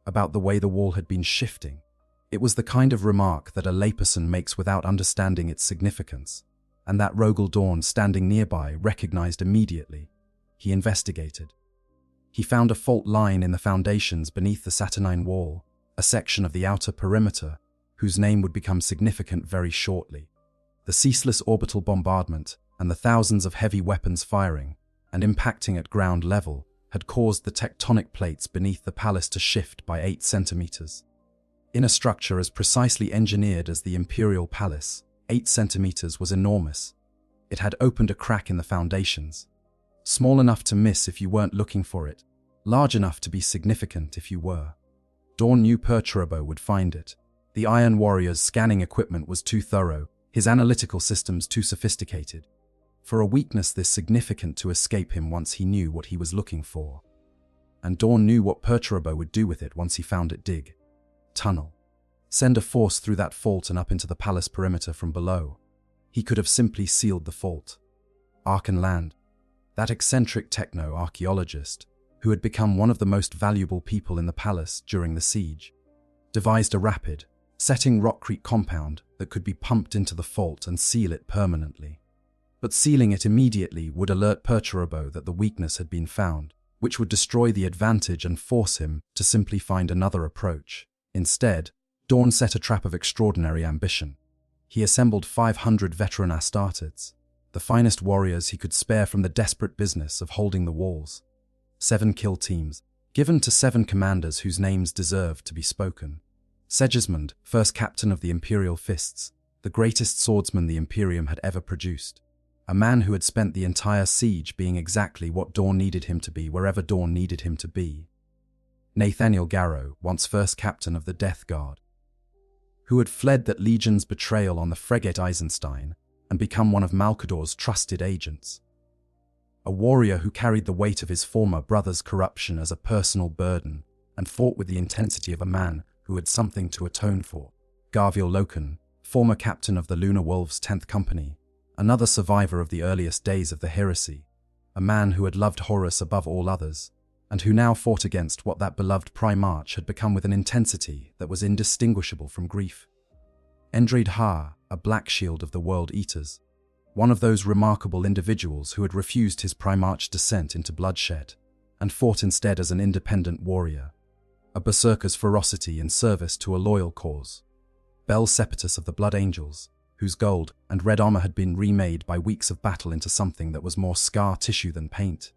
[SPEAKER 2] about the way the wall had been shifting. It was the kind of remark that a layperson makes without understanding its significance, and that Rogel Dawn standing nearby recognized immediately. He investigated. He found a fault line in the foundations beneath the Saturnine wall, a section of the outer perimeter, whose name would become significant very shortly. The ceaseless orbital bombardment and the thousands of heavy weapons firing and impacting at ground level had caused the tectonic plates beneath the palace to shift by 8 centimeters. In a structure as precisely engineered as the Imperial Palace, 8 centimeters was enormous. It had opened a crack in the foundations, small enough to miss if you weren't looking for it, large enough to be significant if you were. Dawn knew Perturabo would find it. The Iron Warrior's scanning equipment was too thorough, his analytical systems too sophisticated, for a weakness this significant to escape him once he knew what he was looking for. And Dawn knew what Perturabo would do with it once he found it. Dig. Tunnel. Send a force through that fault and up into the palace perimeter from below. He could have simply sealed the fault. Arkan Land, that eccentric techno-archaeologist, who had become one of the most valuable people in the palace during the siege, devised a rapid, setting rockcrete compound that could be pumped into the fault and seal it permanently. But sealing it immediately would alert Perturabo that the weakness had been found, which would destroy the advantage and force him to simply find another approach. Instead, Dawn set a trap of extraordinary ambition. He assembled 500 veteran Astartes, the finest warriors he could spare from the desperate business of holding the walls. 7 kill teams, given to 7 commanders whose names deserved to be spoken. Sigismund, first captain of the Imperial Fists, the greatest swordsman the Imperium had ever produced. A man who had spent the entire siege being exactly what Dawn needed him to be wherever Dawn needed him to be. Nathaniel Garrow, once first captain of the Death Guard, who had fled that Legion's betrayal on the frigate Eisenstein and become one of Malcador's trusted agents. A warrior who carried the weight of his former brother's corruption as a personal burden and fought with the intensity of a man who had something to atone for. Garviel Loken, former captain of the Lunar Wolves' 10th Company, another survivor of the earliest days of the heresy, a man who had loved Horus above all others, and who now fought against what that beloved Primarch had become with an intensity that was indistinguishable from grief. Endred Ha, a Black Shield of the World Eaters, one of those remarkable individuals who had refused his Primarch's descent into bloodshed, and fought instead as an independent warrior, a berserker's ferocity in service to a loyal cause. Bel Sepetus of the Blood Angels, whose gold and red armor had been remade by weeks of battle into something that was more scar tissue than paint.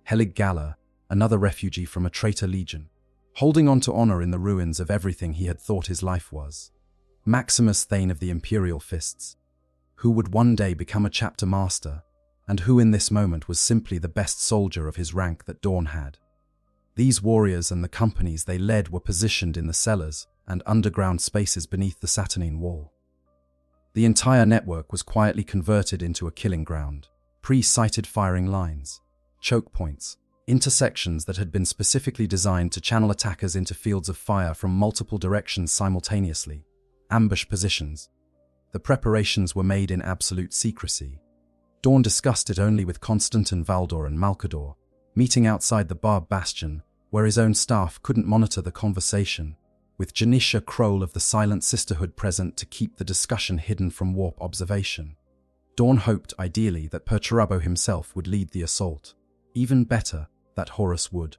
[SPEAKER 2] Helig Gala, another refugee from a traitor legion, holding on to honor in the ruins of everything he had thought his life was. Maximus Thane of the Imperial Fists, who would one day become a chapter master, and who in this moment was simply the best soldier of his rank that Dawn had. These warriors and the companies they led were positioned in the cellars and underground spaces beneath the Saturnine Wall. The entire network was quietly converted into a killing ground, pre-sighted firing lines, choke points, intersections that had been specifically designed to channel attackers into fields of fire from multiple directions simultaneously, ambush positions. The preparations were made in absolute secrecy. Dawn discussed it only with Constantin Valdor and Malcador, meeting outside the Barb Bastion, where his own staff couldn't monitor the conversation, with Janisha Kroll of the Silent Sisterhood present to keep the discussion hidden from warp observation. Dawn hoped, ideally, that Perturabo himself would lead the assault. Even better, that Horus would.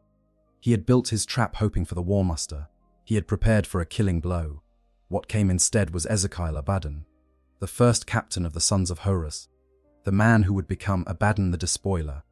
[SPEAKER 2] He had built his trap hoping for the Warmaster. He had prepared for a killing blow. What came instead was Ezekiel Abaddon, the first captain of the Sons of Horus, the man who would become Abaddon the Despoiler,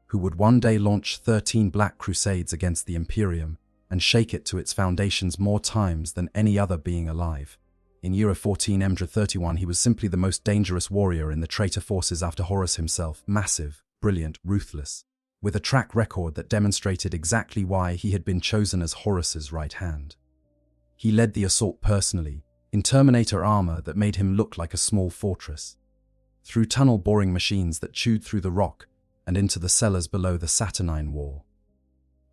[SPEAKER 2] who would one day launch 13 Black Crusades against the Imperium and shake it to its foundations more times than any other being alive. In Year 14 Emdra 31 he was simply the most dangerous warrior in the traitor forces after Horus himself, massive, brilliant, ruthless, with a track record that demonstrated exactly why he had been chosen as Horus's right hand. He led the assault personally, in Terminator armor that made him look like a small fortress, through tunnel boring machines that chewed through the rock and into the cellars below the Saturnine Wall.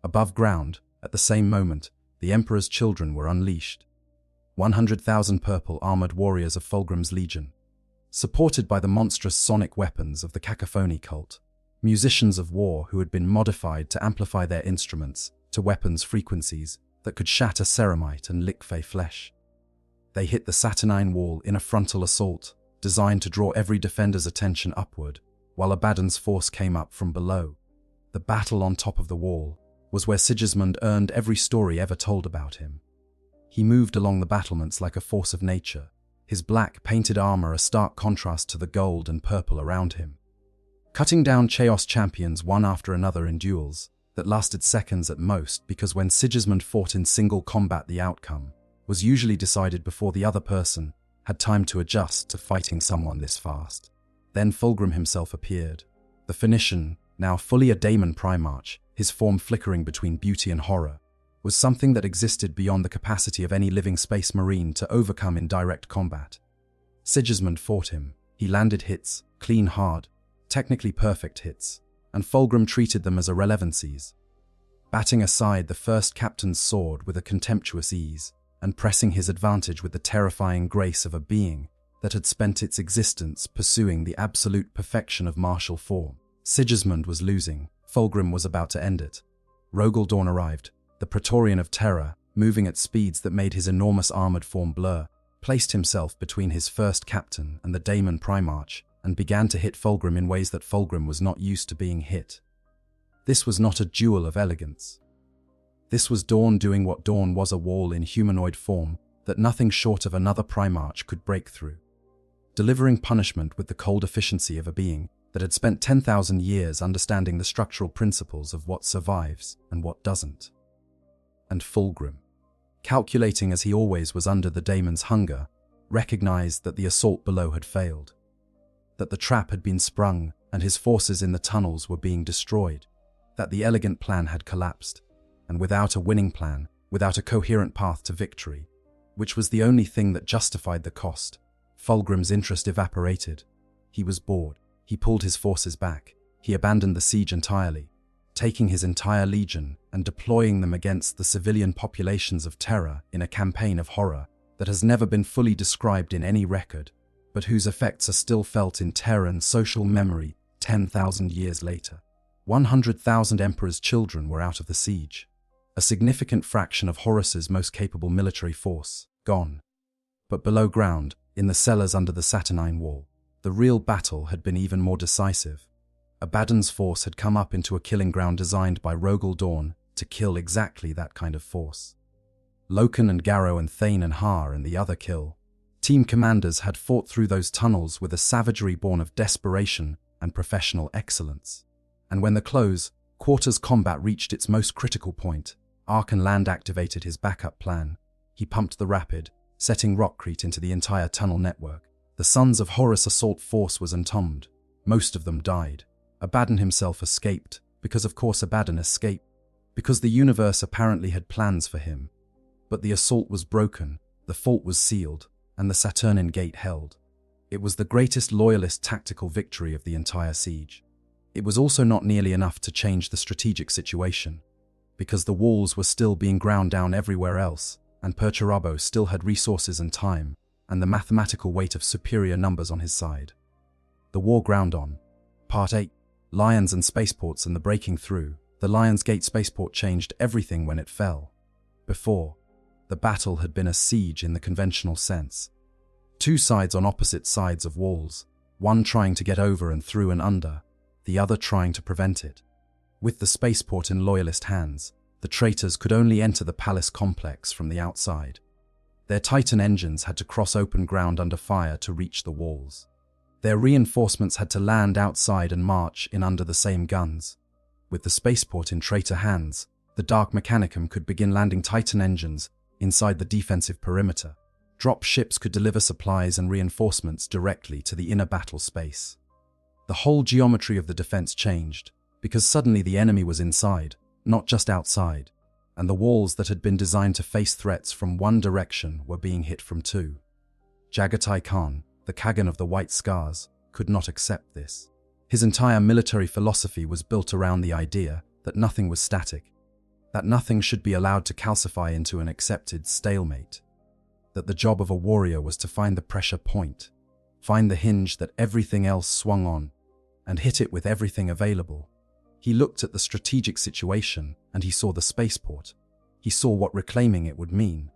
[SPEAKER 2] Above ground, at the same moment, the Emperor's children were unleashed. 100,000 purple armored warriors of Fulgrim's Legion, supported by the monstrous sonic weapons of the Cacophony cult, musicians of war who had been modified to amplify their instruments to weapons frequencies that could shatter ceramite and lick fey flesh. They hit the Saturnine Wall in a frontal assault, designed to draw every defender's attention upward, while Abaddon's force came up from below. The battle on top of the wall was where Sigismund earned every story ever told about him. He moved along the battlements like a force of nature, his black, painted armor a stark contrast to the gold and purple around him, cutting down Chaos champions one after another in duels that lasted seconds at most, because when Sigismund fought in single combat the outcome was usually decided before the other person had time to adjust to fighting someone this fast. Then Fulgrim himself appeared, the Phoenician, now fully a Daemon Primarch, his form flickering between beauty and horror, was something that existed beyond the capacity of any living space marine to overcome in direct combat. Sigismund fought him. He landed hits, clean, hard, technically perfect hits, and Fulgrim treated them as irrelevancies, batting aside the first captain's sword with a contemptuous ease, and pressing his advantage with the terrifying grace of a being that had spent its existence pursuing the absolute perfection of martial form. Sigismund was losing. Fulgrim was about to end it. Rogel Dawn arrived, the Praetorian of Terra, moving at speeds that made his enormous armored form blur, placed himself between his first captain and the Daemon Primarch, and began to hit Fulgrim in ways that Fulgrim was not used to being hit. This was not a duel of elegance. This was Dawn doing what Dawn was, a wall in humanoid form that nothing short of another Primarch could break through. delivering punishment with the cold efficiency of a being that had spent 10,000 years understanding the structural principles of what survives and what doesn't. And Fulgrim, calculating as he always was under the daemon's hunger, recognized that the assault below had failed, that the trap had been sprung and his forces in the tunnels were being destroyed, that the elegant plan had collapsed, and without a winning plan, without a coherent path to victory, which was the only thing that justified the cost, Fulgrim's interest evaporated. He was bored. He pulled his forces back. He abandoned the siege entirely, taking his entire legion and deploying them against the civilian populations of Terra in a campaign of horror that has never been fully described in any record, but whose effects are still felt in Terran social memory 10,000 years later. 100,000 Emperor's children were out of the siege. A significant fraction of Horus's most capable military force gone. But below ground, in the cellars under the Saturnine Wall, the real battle had been even more decisive. Abaddon's force had come up into a killing ground designed by Rogel Dawn to kill exactly that kind of force. Loken and Garrow and Thane and Har and the other kill. Team commanders had fought through those tunnels with a savagery born of desperation and professional excellence. And when the close quarters combat reached its most critical point, Arkan Land activated his backup plan. He pumped the rapid, setting Rockcrete into the entire tunnel network. The Sons of Horus assault force was entombed. Most of them died. Abaddon himself escaped, because of course Abaddon escaped, because the universe apparently had plans for him. But the assault was broken, the fault was sealed, and the Saturnine gate held. It was the greatest loyalist tactical victory of the entire siege. It was also not nearly enough to change the strategic situation, because the walls were still being ground down everywhere else, and Perturabo still had resources and time, and the mathematical weight of superior numbers on his side. The war ground on. Part 8. Lions and Spaceports and the Breaking Through. The Lions Gate spaceport changed everything when it fell. Before, the battle had been a siege in the conventional sense. Two sides on opposite sides of walls, one trying to get over and through and under, the other trying to prevent it. With the spaceport in loyalist hands, the traitors could only enter the palace complex from the outside. Their Titan engines had to cross open ground under fire to reach the walls. Their reinforcements had to land outside and march in under the same guns. With the spaceport in traitor hands, the Dark Mechanicum could begin landing Titan engines inside the defensive perimeter. Drop ships could deliver supplies and reinforcements directly to the inner battle space. The whole geometry of the defense changed, because suddenly the enemy was inside, not just outside, and the walls that had been designed to face threats from one direction were being hit from two. Jagatai Khan, the Kagan of the White Scars, could not accept this. His entire military philosophy was built around the idea that nothing was static, that nothing should be allowed to calcify into an accepted stalemate, that the job of a warrior was to find the pressure point, find the hinge that everything else swung on, and hit it with everything available. He looked at the strategic situation and he saw the spaceport. He saw what reclaiming it would mean.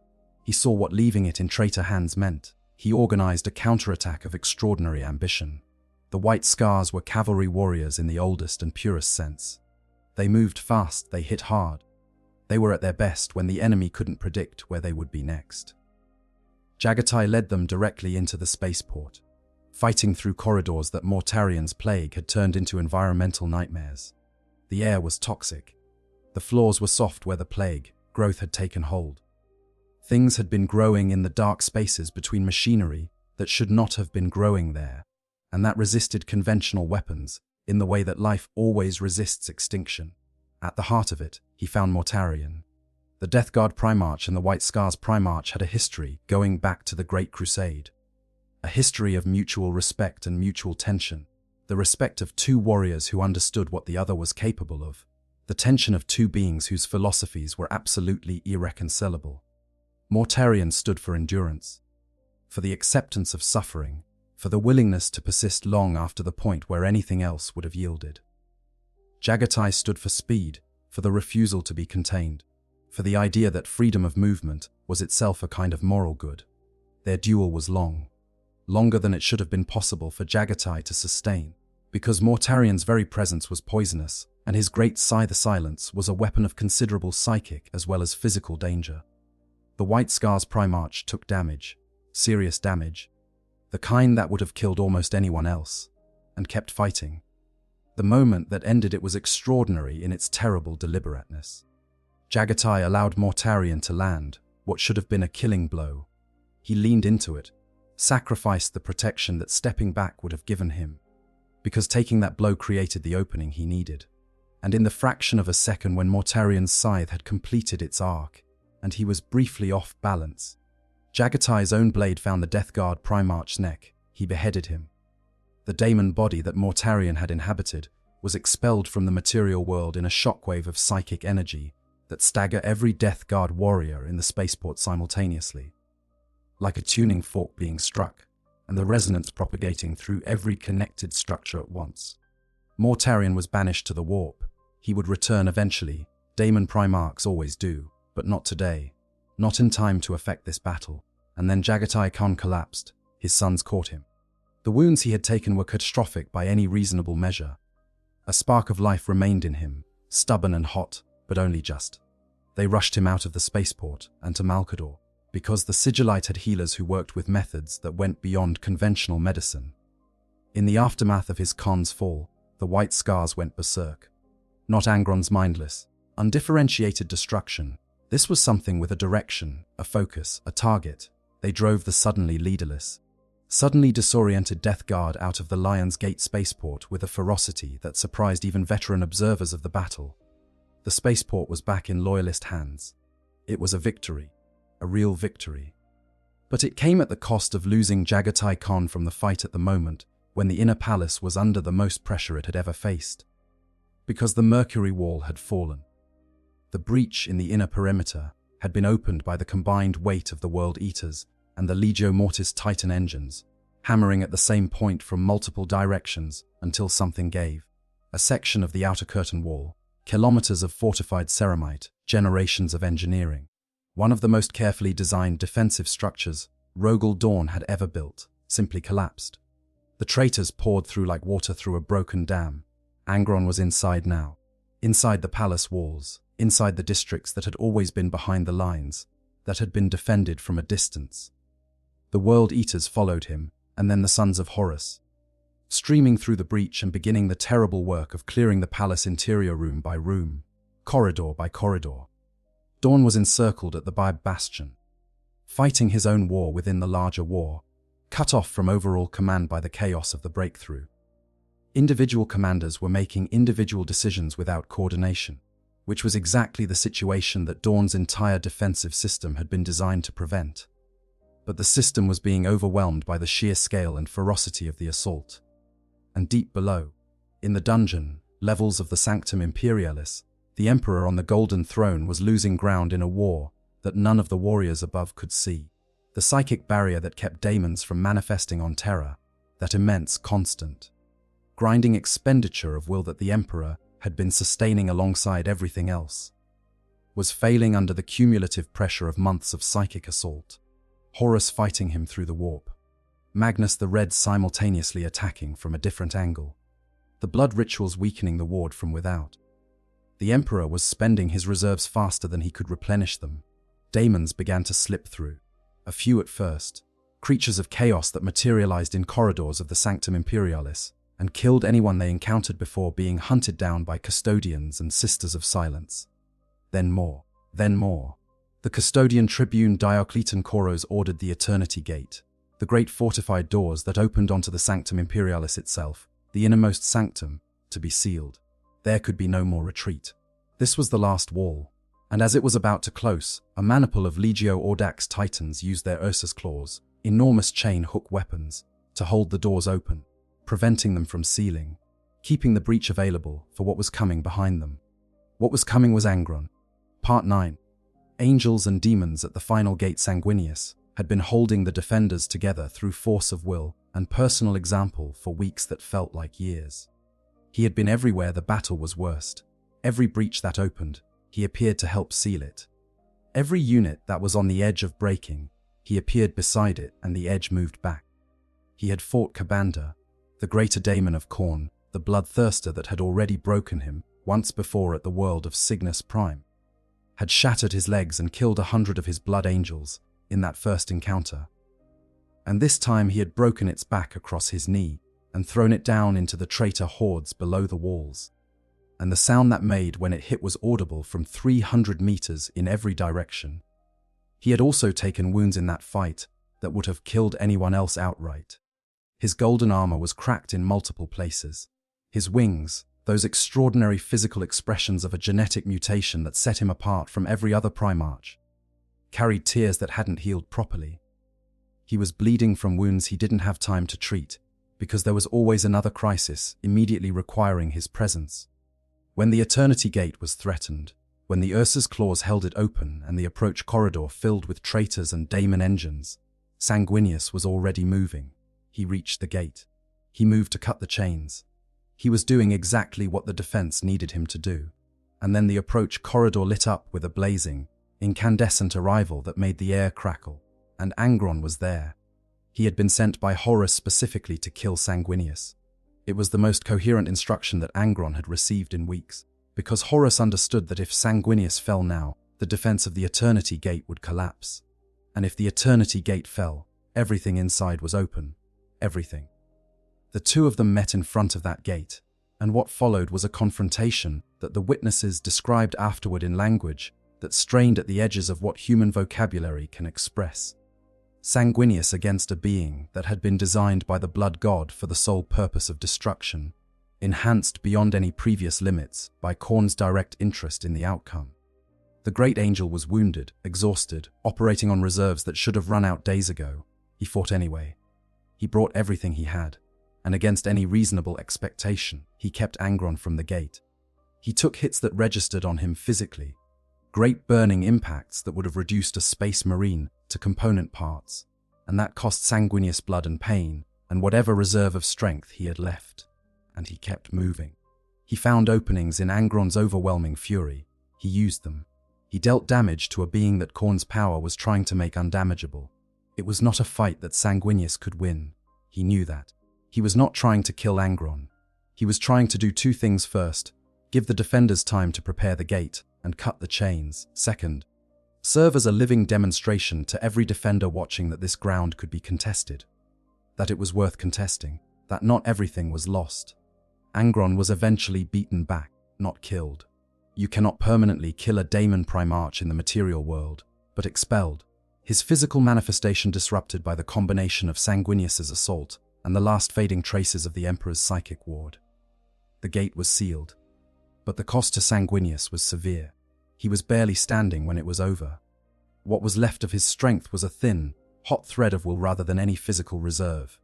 [SPEAKER 2] He saw what leaving it in traitor hands meant. He organized a counterattack of extraordinary ambition. The White Scars were cavalry warriors in the oldest and purest sense. They moved fast, they hit hard. They were at their best when the enemy couldn't predict where they would be next. Jagatai led them directly into the spaceport, fighting through corridors that Mortarian's plague had turned into environmental nightmares. The air was toxic. The floors were soft where the plague growth had taken hold. Things had been growing in the dark spaces between machinery that should not have been growing there, and that resisted conventional weapons in the way that life always resists extinction. At the heart of it, he found Mortarion. The Death Guard Primarch and the White Scars Primarch had a history going back to the Great Crusade. A history of mutual respect and mutual tension. The respect of two warriors who understood what the other was capable of. The tension of two beings whose philosophies were absolutely irreconcilable. Mortarion stood for endurance, for the acceptance of suffering, for the willingness to persist long after the point where anything else would have yielded. Jagatai stood for speed, for the refusal to be contained, for the idea that freedom of movement was itself a kind of moral good. Their duel was long, longer than it should have been possible for Jagatai to sustain, because Mortarion's very presence was poisonous, and his great Scythe Silence was a weapon of considerable psychic as well as physical danger. The White Scars Primarch took damage, serious damage. the kind that would have killed almost anyone else, and kept fighting. The moment that ended it was extraordinary in its terrible deliberateness. Jagatai allowed Mortarion to land what should have been a killing blow. He leaned into it, sacrificed the protection that stepping back would have given him, because taking that blow created the opening he needed. And in the fraction of a second when Mortarion's scythe had completed its arc, and he was briefly off balance, Jagatai's own blade found the Death Guard Primarch's neck. He beheaded him. The daemon body that Mortarion had inhabited was expelled from the material world in a shockwave of psychic energy that staggered every Death Guard warrior in the spaceport simultaneously, like a tuning fork being struck, and the resonance propagating through every connected structure at once. Mortarion was banished to the warp. He would return eventually. Daemon Primarchs always do, but not today. Not in time to affect this battle. And then Jagatai Khan collapsed. His sons caught him. The wounds he had taken were catastrophic by any reasonable measure. A spark of life remained in him, stubborn and hot, but only just. They rushed him out of the spaceport and to Malkador, because the Sigillite had healers who worked with methods that went beyond conventional medicine. In the aftermath of his Khan's fall, the white scars went berserk. Not Angron's mindless, undifferentiated destruction. This was something with a direction, a focus, a target. They drove the suddenly leaderless, suddenly disoriented Death Guard out of the Lion's Gate spaceport with a ferocity that surprised even veteran observers of the battle. The spaceport was back in Loyalist hands. It was a victory, a real victory. But it came at the cost of losing Jagatai Khan from the fight at the moment when the inner palace was under the most pressure it had ever faced. Because the Mercury Wall had fallen. The breach in the inner perimeter had been opened by the combined weight of the World Eaters and the Legio Mortis Titan engines, hammering at the same point from multiple directions until something gave. A section of the outer curtain wall, kilometers of fortified ceramite, generations of engineering. One of the most carefully designed defensive structures Rogel Dawn had ever built, simply collapsed. The traitors poured through like water through a broken dam. Angron was inside now, inside the palace walls, inside the districts that had always been behind the lines, that had been defended from a distance. The World Eaters followed him, and then the Sons of Horus, streaming through the breach and beginning the terrible work of clearing the palace interior room by room, corridor by corridor. Dawn was encircled at the Baib Bastion, fighting his own war within the larger war, cut off from overall command by the chaos of the breakthrough. Individual commanders were making individual decisions without coordination, which was exactly the situation that Dawn's entire defensive system had been designed to prevent. But the system was being overwhelmed by the sheer scale and ferocity of the assault. And deep below, in the dungeon, levels of the Sanctum Imperialis, the Emperor on the Golden Throne was losing ground in a war that none of the warriors above could see. The psychic barrier that kept daemons from manifesting on Terra, that immense, constant, grinding expenditure of will that the Emperor had been sustaining alongside everything else, was failing under the cumulative pressure of months of psychic assault. Horus fighting him through the warp. Magnus the Red simultaneously attacking from a different angle. The blood rituals weakening the ward from without. The Emperor was spending his reserves faster than he could replenish them. Daemons began to slip through. A few at first. Creatures of chaos that materialized in corridors of the Sanctum Imperialis and killed anyone they encountered before being hunted down by custodians and Sisters of Silence. Then more. Then more. The custodian tribune Diocletian Koros ordered the Eternity Gate, the great fortified doors that opened onto the Sanctum Imperialis itself, the innermost sanctum, to be sealed. There could be no more retreat. This was the last wall, and as it was about to close, a maniple of Legio Audax Titans used their Ursus claws, enormous chain hook weapons, to hold the doors open, preventing them from sealing, keeping the breach available for what was coming behind them. What was coming was Angron. Part 9. Angels and demons at the final gate Sanguinius had been holding the defenders together through force of will and personal example for weeks that felt like years. He had been everywhere the battle was worst. Every breach that opened, he appeared to help seal it. Every unit that was on the edge of breaking, he appeared beside it and the edge moved back. He had fought Kabanda, the greater daemon of Khorne, the bloodthirster that had already broken him once before at the world of Cygnus Prime, had shattered his legs and killed 100 of his blood angels in that first encounter. and this time he had broken its back across his knee and thrown it down into the traitor hordes below the walls. And the sound that made when it hit was audible from 300 meters in every direction. He had also taken wounds in that fight that would have killed anyone else outright. His golden armor was cracked in multiple places. His wings, those extraordinary physical expressions of a genetic mutation that set him apart from every other Primarch, carried tears that hadn't healed properly. He was bleeding from wounds he didn't have time to treat, because there was always another crisis immediately requiring his presence. When the Eternity Gate was threatened, when the Ursa's claws held it open and the approach corridor filled with traitors and daemon engines, Sanguinius was already moving. He reached the gate. He moved to cut the chains. He was doing exactly what the defense needed him to do. And then the approach corridor lit up with a blazing, incandescent arrival that made the air crackle, and Angron was there. He had been sent by Horus specifically to kill Sanguinius. It was the most coherent instruction that Angron had received in weeks, because Horus understood that if Sanguinius fell now, the defense of the Eternity Gate would collapse. And if the Eternity Gate fell, everything inside was open. Everything. The two of them met in front of that gate, and what followed was a confrontation that the witnesses described afterward in language that strained at the edges of what human vocabulary can express. Sanguinius against a being that had been designed by the blood god for the sole purpose of destruction, enhanced beyond any previous limits by Khorne's direct interest in the outcome. The great angel was wounded, exhausted, operating on reserves that should have run out days ago. He fought anyway. He brought everything he had, and against any reasonable expectation, he kept Angron from the gate. He took hits that registered on him physically, great burning impacts that would have reduced a space marine to component parts, and that cost Sanguinius blood and pain and whatever reserve of strength he had left. And he kept moving. He found openings in Angron's overwhelming fury. He used them. He dealt damage to a being that Khorne's power was trying to make undamageable. It was not a fight that Sanguinius could win. He knew that. He was not trying to kill Angron. He was trying to do two things. First, give the defenders time to prepare the gate and cut the chains. Second, serve as a living demonstration to every defender watching that this ground could be contested, that it was worth contesting, that not everything was lost. Angron was eventually beaten back, not killed. You cannot permanently kill a daemon primarch in the material world, but expelled. His physical manifestation disrupted by the combination of Sanguinius's assault and the last fading traces of the Emperor's psychic ward. The gate was sealed, but the cost to Sanguinius was severe. He was barely standing when it was over. What was left of his strength was a thin, hot thread of will rather than any physical reserve.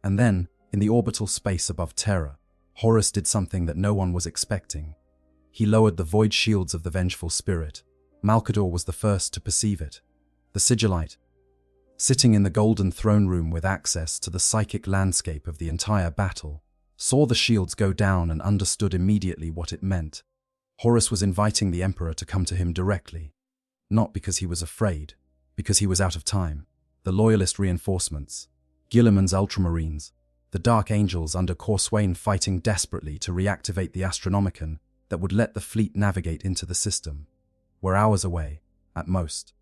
[SPEAKER 2] And then, in the orbital space above Terra, Horus did something that no one was expecting. He lowered the void shields of the vengeful spirit. Malcador was the first to perceive it. The Sigillite, sitting in the golden throne room with access to the psychic landscape of the entire battle, saw the shields go down and understood immediately what it meant. Horus was inviting the Emperor to come to him directly. Not because he was afraid, because he was out of time. The Loyalist reinforcements, Guilliman's Ultramarines, the Dark Angels under Corswain fighting desperately to reactivate the Astronomicon that would let the fleet navigate into the system, were hours away, at most.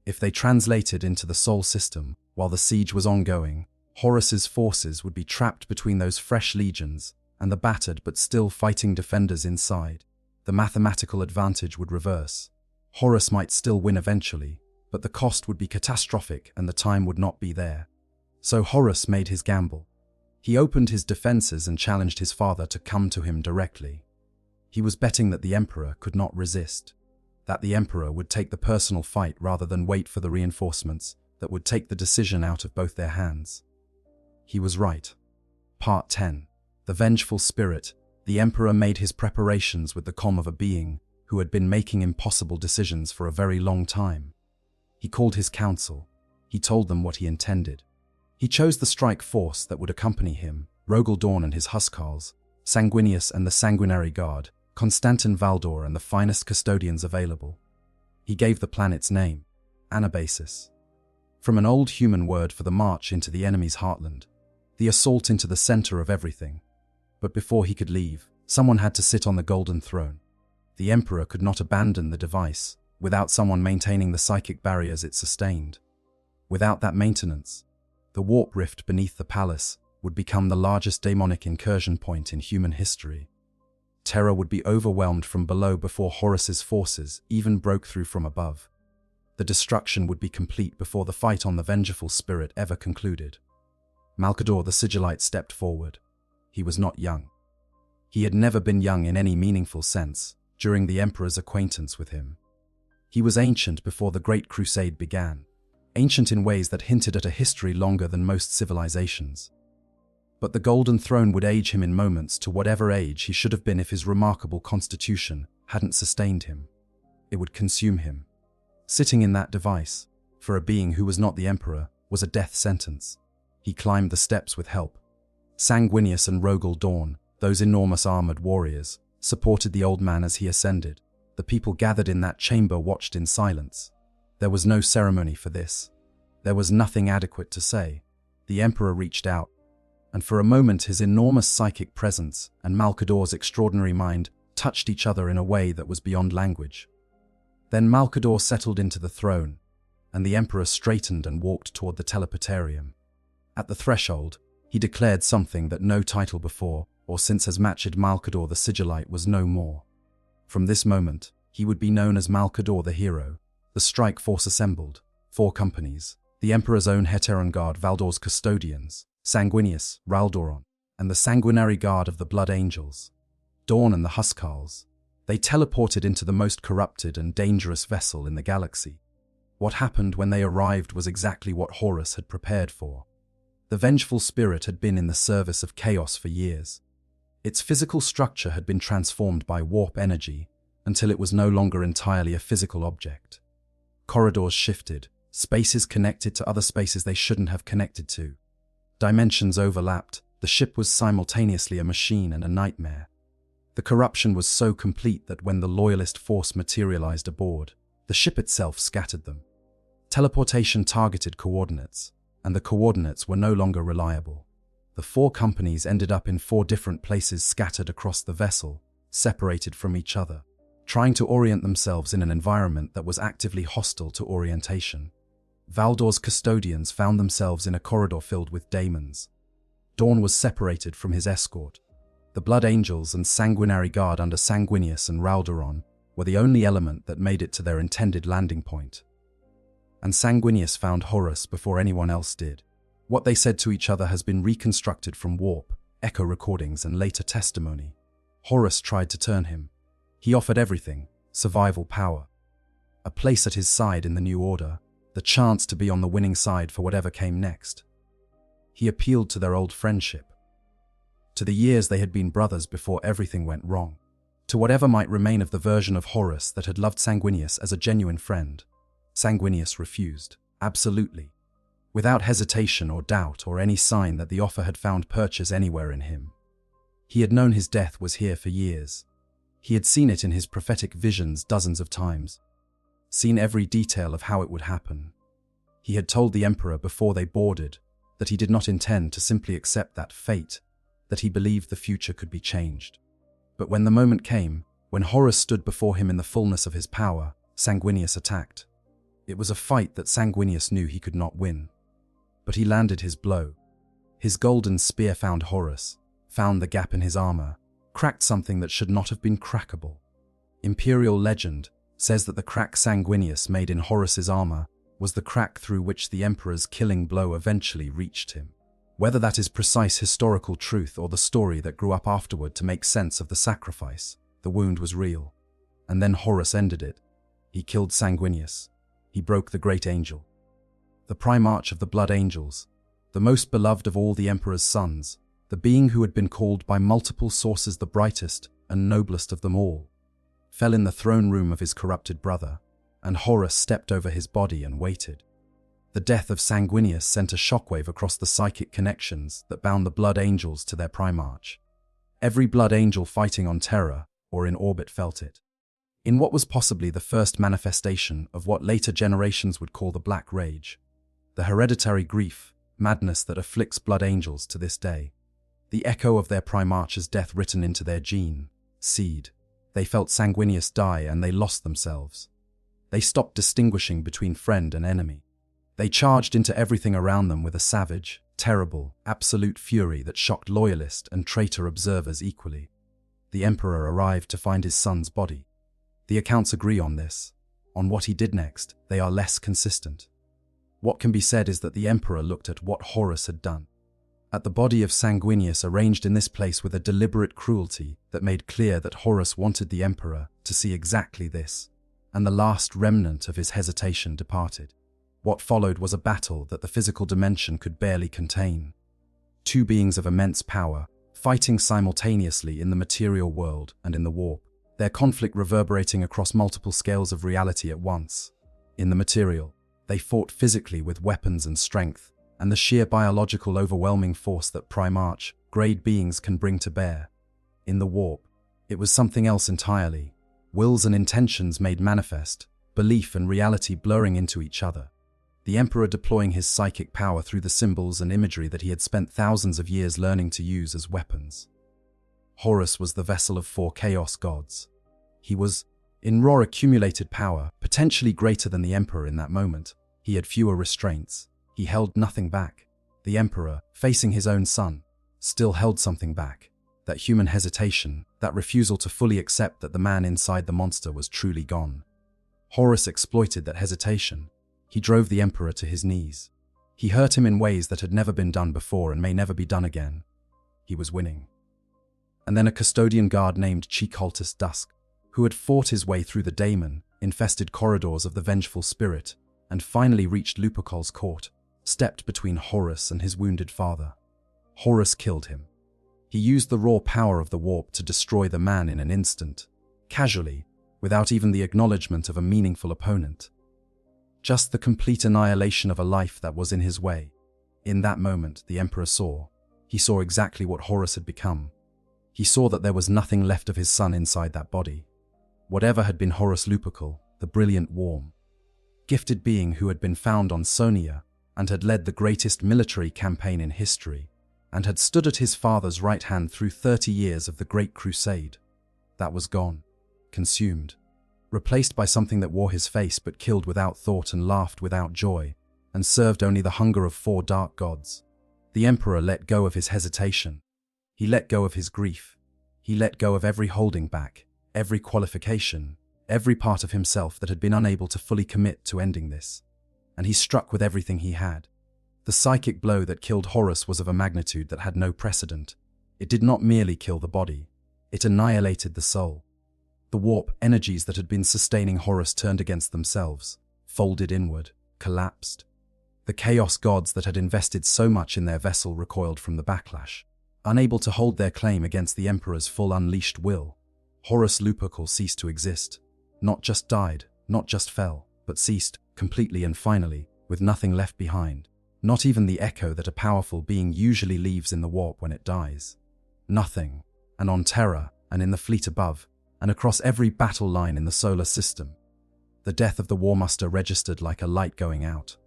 [SPEAKER 2] If they translated into the Sol system while the siege was ongoing, Horus's forces would be trapped between those fresh legions and the battered but still fighting defenders inside. The mathematical advantage would reverse. Horus might still win eventually, but the cost would be catastrophic and the time would not be there. So Horus made his gamble. He opened his defenses and challenged his father to come to him directly. He was betting that the Emperor could not resist, that the Emperor would take the personal fight rather than wait for the reinforcements that would take the decision out of both their hands. He was right. Part 10. The Vengeful Spirit. The Emperor made his preparations with the calm of a being who had been making impossible decisions for a very long time. He called his council. He told them what he intended. He chose the strike force that would accompany him, Rogel Dawn and his Huskarls, Sanguinius and the Sanguinary Guard, Constantin Valdor and the finest custodians available. He gave the planet's name, Anabasis, from an old human word for the march into the enemy's heartland, the assault into the center of everything. But before he could leave, someone had to sit on the golden throne. The Emperor could not abandon the device without someone maintaining the psychic barriers it sustained. Without that maintenance, The warp rift beneath the palace would become the largest demonic incursion point in human history. Terra would be overwhelmed from below before Horus's forces even broke through from above. The destruction would be complete before the fight on the vengeful spirit ever concluded. Malcador the Sigillite stepped forward. He was not young. He had never been young in any meaningful sense during the Emperor's acquaintance with him. He was ancient before the Great Crusade began, ancient in ways that hinted at a history longer than most civilizations. But the Golden Throne would age him in moments to whatever age he should have been if his remarkable constitution hadn't sustained him. It would consume him. Sitting in that device, for a being who was not the Emperor, was a death sentence. He climbed the steps with help. Sanguinius and Rogel Dawn, those enormous armored warriors, supported the old man as he ascended. The people gathered in that chamber watched in silence. There was no ceremony for this. There was nothing adequate to say. The Emperor reached out, and for a moment his enormous psychic presence and Malcador's extraordinary mind touched each other in a way that was beyond language. Then Malcador settled into the throne, and the Emperor straightened and walked toward the teleportarium. At the threshold, he declared something that no title before or since has matched Malcador the Sigillite was no more. From this moment, he would be known as Malcador the Hero. The strike force assembled, 4 companies, the Emperor's own Heteron Guard Valdor's custodians, Sanguinius, Raldoron, and the Sanguinary Guard of the Blood Angels, Dawn and the Huskarls. They teleported into the most corrupted and dangerous vessel in the galaxy. What happened when they arrived was exactly what Horus had prepared for. The vengeful spirit had been in the service of chaos for years. Its physical structure had been transformed by warp energy until it was no longer entirely a physical object. Corridors shifted, spaces connected to other spaces they shouldn't have connected to. Dimensions overlapped, the ship was simultaneously a machine and a nightmare. The corruption was so complete that when the Loyalist force materialized aboard, the ship itself scattered them. Teleportation targeted coordinates, and the coordinates were no longer reliable. The 4 companies ended up in 4 different places scattered across the vessel, separated from each other, trying to orient themselves in an environment that was actively hostile to orientation. Valdor's custodians found themselves in a corridor filled with daemons. Dawn was separated from his escort. The Blood Angels and Sanguinary Guard under Sanguinius and Raldoron were the only element that made it to their intended landing point. And Sanguinius found Horus before anyone else did. What they said to each other has been reconstructed from warp, echo recordings, and later testimony. Horus tried to turn him. He offered everything: survival power, a place at his side in the new order, the chance to be on the winning side for whatever came next. He appealed to their old friendship, to the years they had been brothers before everything went wrong, to whatever might remain of the version of Horus that had loved Sanguinius as a genuine friend. Sanguinius refused, absolutely, without hesitation or doubt or any sign that the offer had found purchase anywhere in him. He had known his death was here for years. He had seen it in his prophetic visions dozens of times, seen every detail of how it would happen. He had told the Emperor before they boarded that he did not intend to simply accept that fate, that he believed the future could be changed. But when the moment came, when Horus stood before him in the fullness of his power, Sanguinius attacked. It was a fight that Sanguinius knew he could not win. But he landed his blow. His golden spear found Horus, found the gap in his armor, cracked something that should not have been crackable. Imperial legend says that the crack Sanguinius made in Horus's armor was the crack through which the Emperor's killing blow eventually reached him. Whether that is precise historical truth or the story that grew up afterward to make sense of the sacrifice, the wound was real. And then Horus ended it. He killed Sanguinius. He broke the Great Angel. The Primarch of the Blood Angels, the most beloved of all the Emperor's sons, the being who had been called by multiple sources the brightest and noblest of them all, fell in the throne room of his corrupted brother, and Horus stepped over his body and waited. The death of Sanguinius sent a shockwave across the psychic connections that bound the Blood Angels to their Primarch. Every Blood Angel fighting on Terra or in orbit felt it. In what was possibly the first manifestation of what later generations would call the Black Rage, the hereditary grief, madness that afflicts Blood Angels to this day, the echo of their Primarch's death written into their gene, seed. They felt Sanguinius die and they lost themselves. They stopped distinguishing between friend and enemy. They charged into everything around them with a savage, terrible, absolute fury that shocked loyalist and traitor observers equally. The Emperor arrived to find his son's body. The accounts agree on this. On what he did next, they are less consistent. What can be said is that the Emperor looked at what Horus had done. At the body of Sanguinius arranged in this place with a deliberate cruelty that made clear that Horus wanted the Emperor to see exactly this, and the last remnant of his hesitation departed. What followed was a battle that the physical dimension could barely contain. Two beings of immense power, fighting simultaneously in the material world and in the warp, their conflict reverberating across multiple scales of reality at once. In the material, they fought physically with weapons and strength, and the sheer biological overwhelming force that Primarch, grade beings can bring to bear. In the warp, it was something else entirely. Wills and intentions made manifest, belief and reality blurring into each other. The Emperor deploying his psychic power through the symbols and imagery that he had spent thousands of years learning to use as weapons. Horus was the vessel of 4 chaos gods. He was, in raw accumulated power, potentially greater than the Emperor in that moment. He had fewer restraints. He held nothing back. The Emperor, facing his own son, still held something back. That human hesitation, that refusal to fully accept that the man inside the monster was truly gone. Horus exploited that hesitation. He drove the Emperor to his knees. He hurt him in ways that had never been done before and may never be done again. He was winning. And then a custodian guard named Chicoltus Dusk, who had fought his way through the daemon-infested corridors of the vengeful spirit, and finally reached Lupercal's court, stepped between Horus and his wounded father. Horus killed him. He used the raw power of the warp to destroy the man in an instant, casually, without even the acknowledgement of a meaningful opponent. Just the complete annihilation of a life that was in his way. In that moment, the Emperor saw. He saw exactly what Horus had become. He saw that there was nothing left of his son inside that body. Whatever had been Horus Lupercal, the brilliant, warm, gifted being who had been found on Sonia and had led the greatest military campaign in history, and had stood at his father's right hand through 30 years of the Great Crusade, that was gone, consumed. Replaced by something that wore his face but killed without thought and laughed without joy, and served only the hunger of 4 dark gods. The Emperor let go of his hesitation. He let go of his grief. He let go of every holding back, every qualification, every part of himself that had been unable to fully commit to ending this. And he struck with everything he had. The psychic blow that killed Horus was of a magnitude that had no precedent. It did not merely kill the body. It annihilated the soul. The warp energies that had been sustaining Horus turned against themselves, folded inward, collapsed. The chaos gods that had invested so much in their vessel recoiled from the backlash, unable to hold their claim against the Emperor's full unleashed will. Horus Lupercal ceased to exist. Not just died, not just fell, but ceased, completely and finally, with nothing left behind. Not even the echo that a powerful being usually leaves in the warp when it dies. Nothing. And on Terra, and in the fleet above, and across every battle line in the solar system, the death of the War Muster registered like a light going out.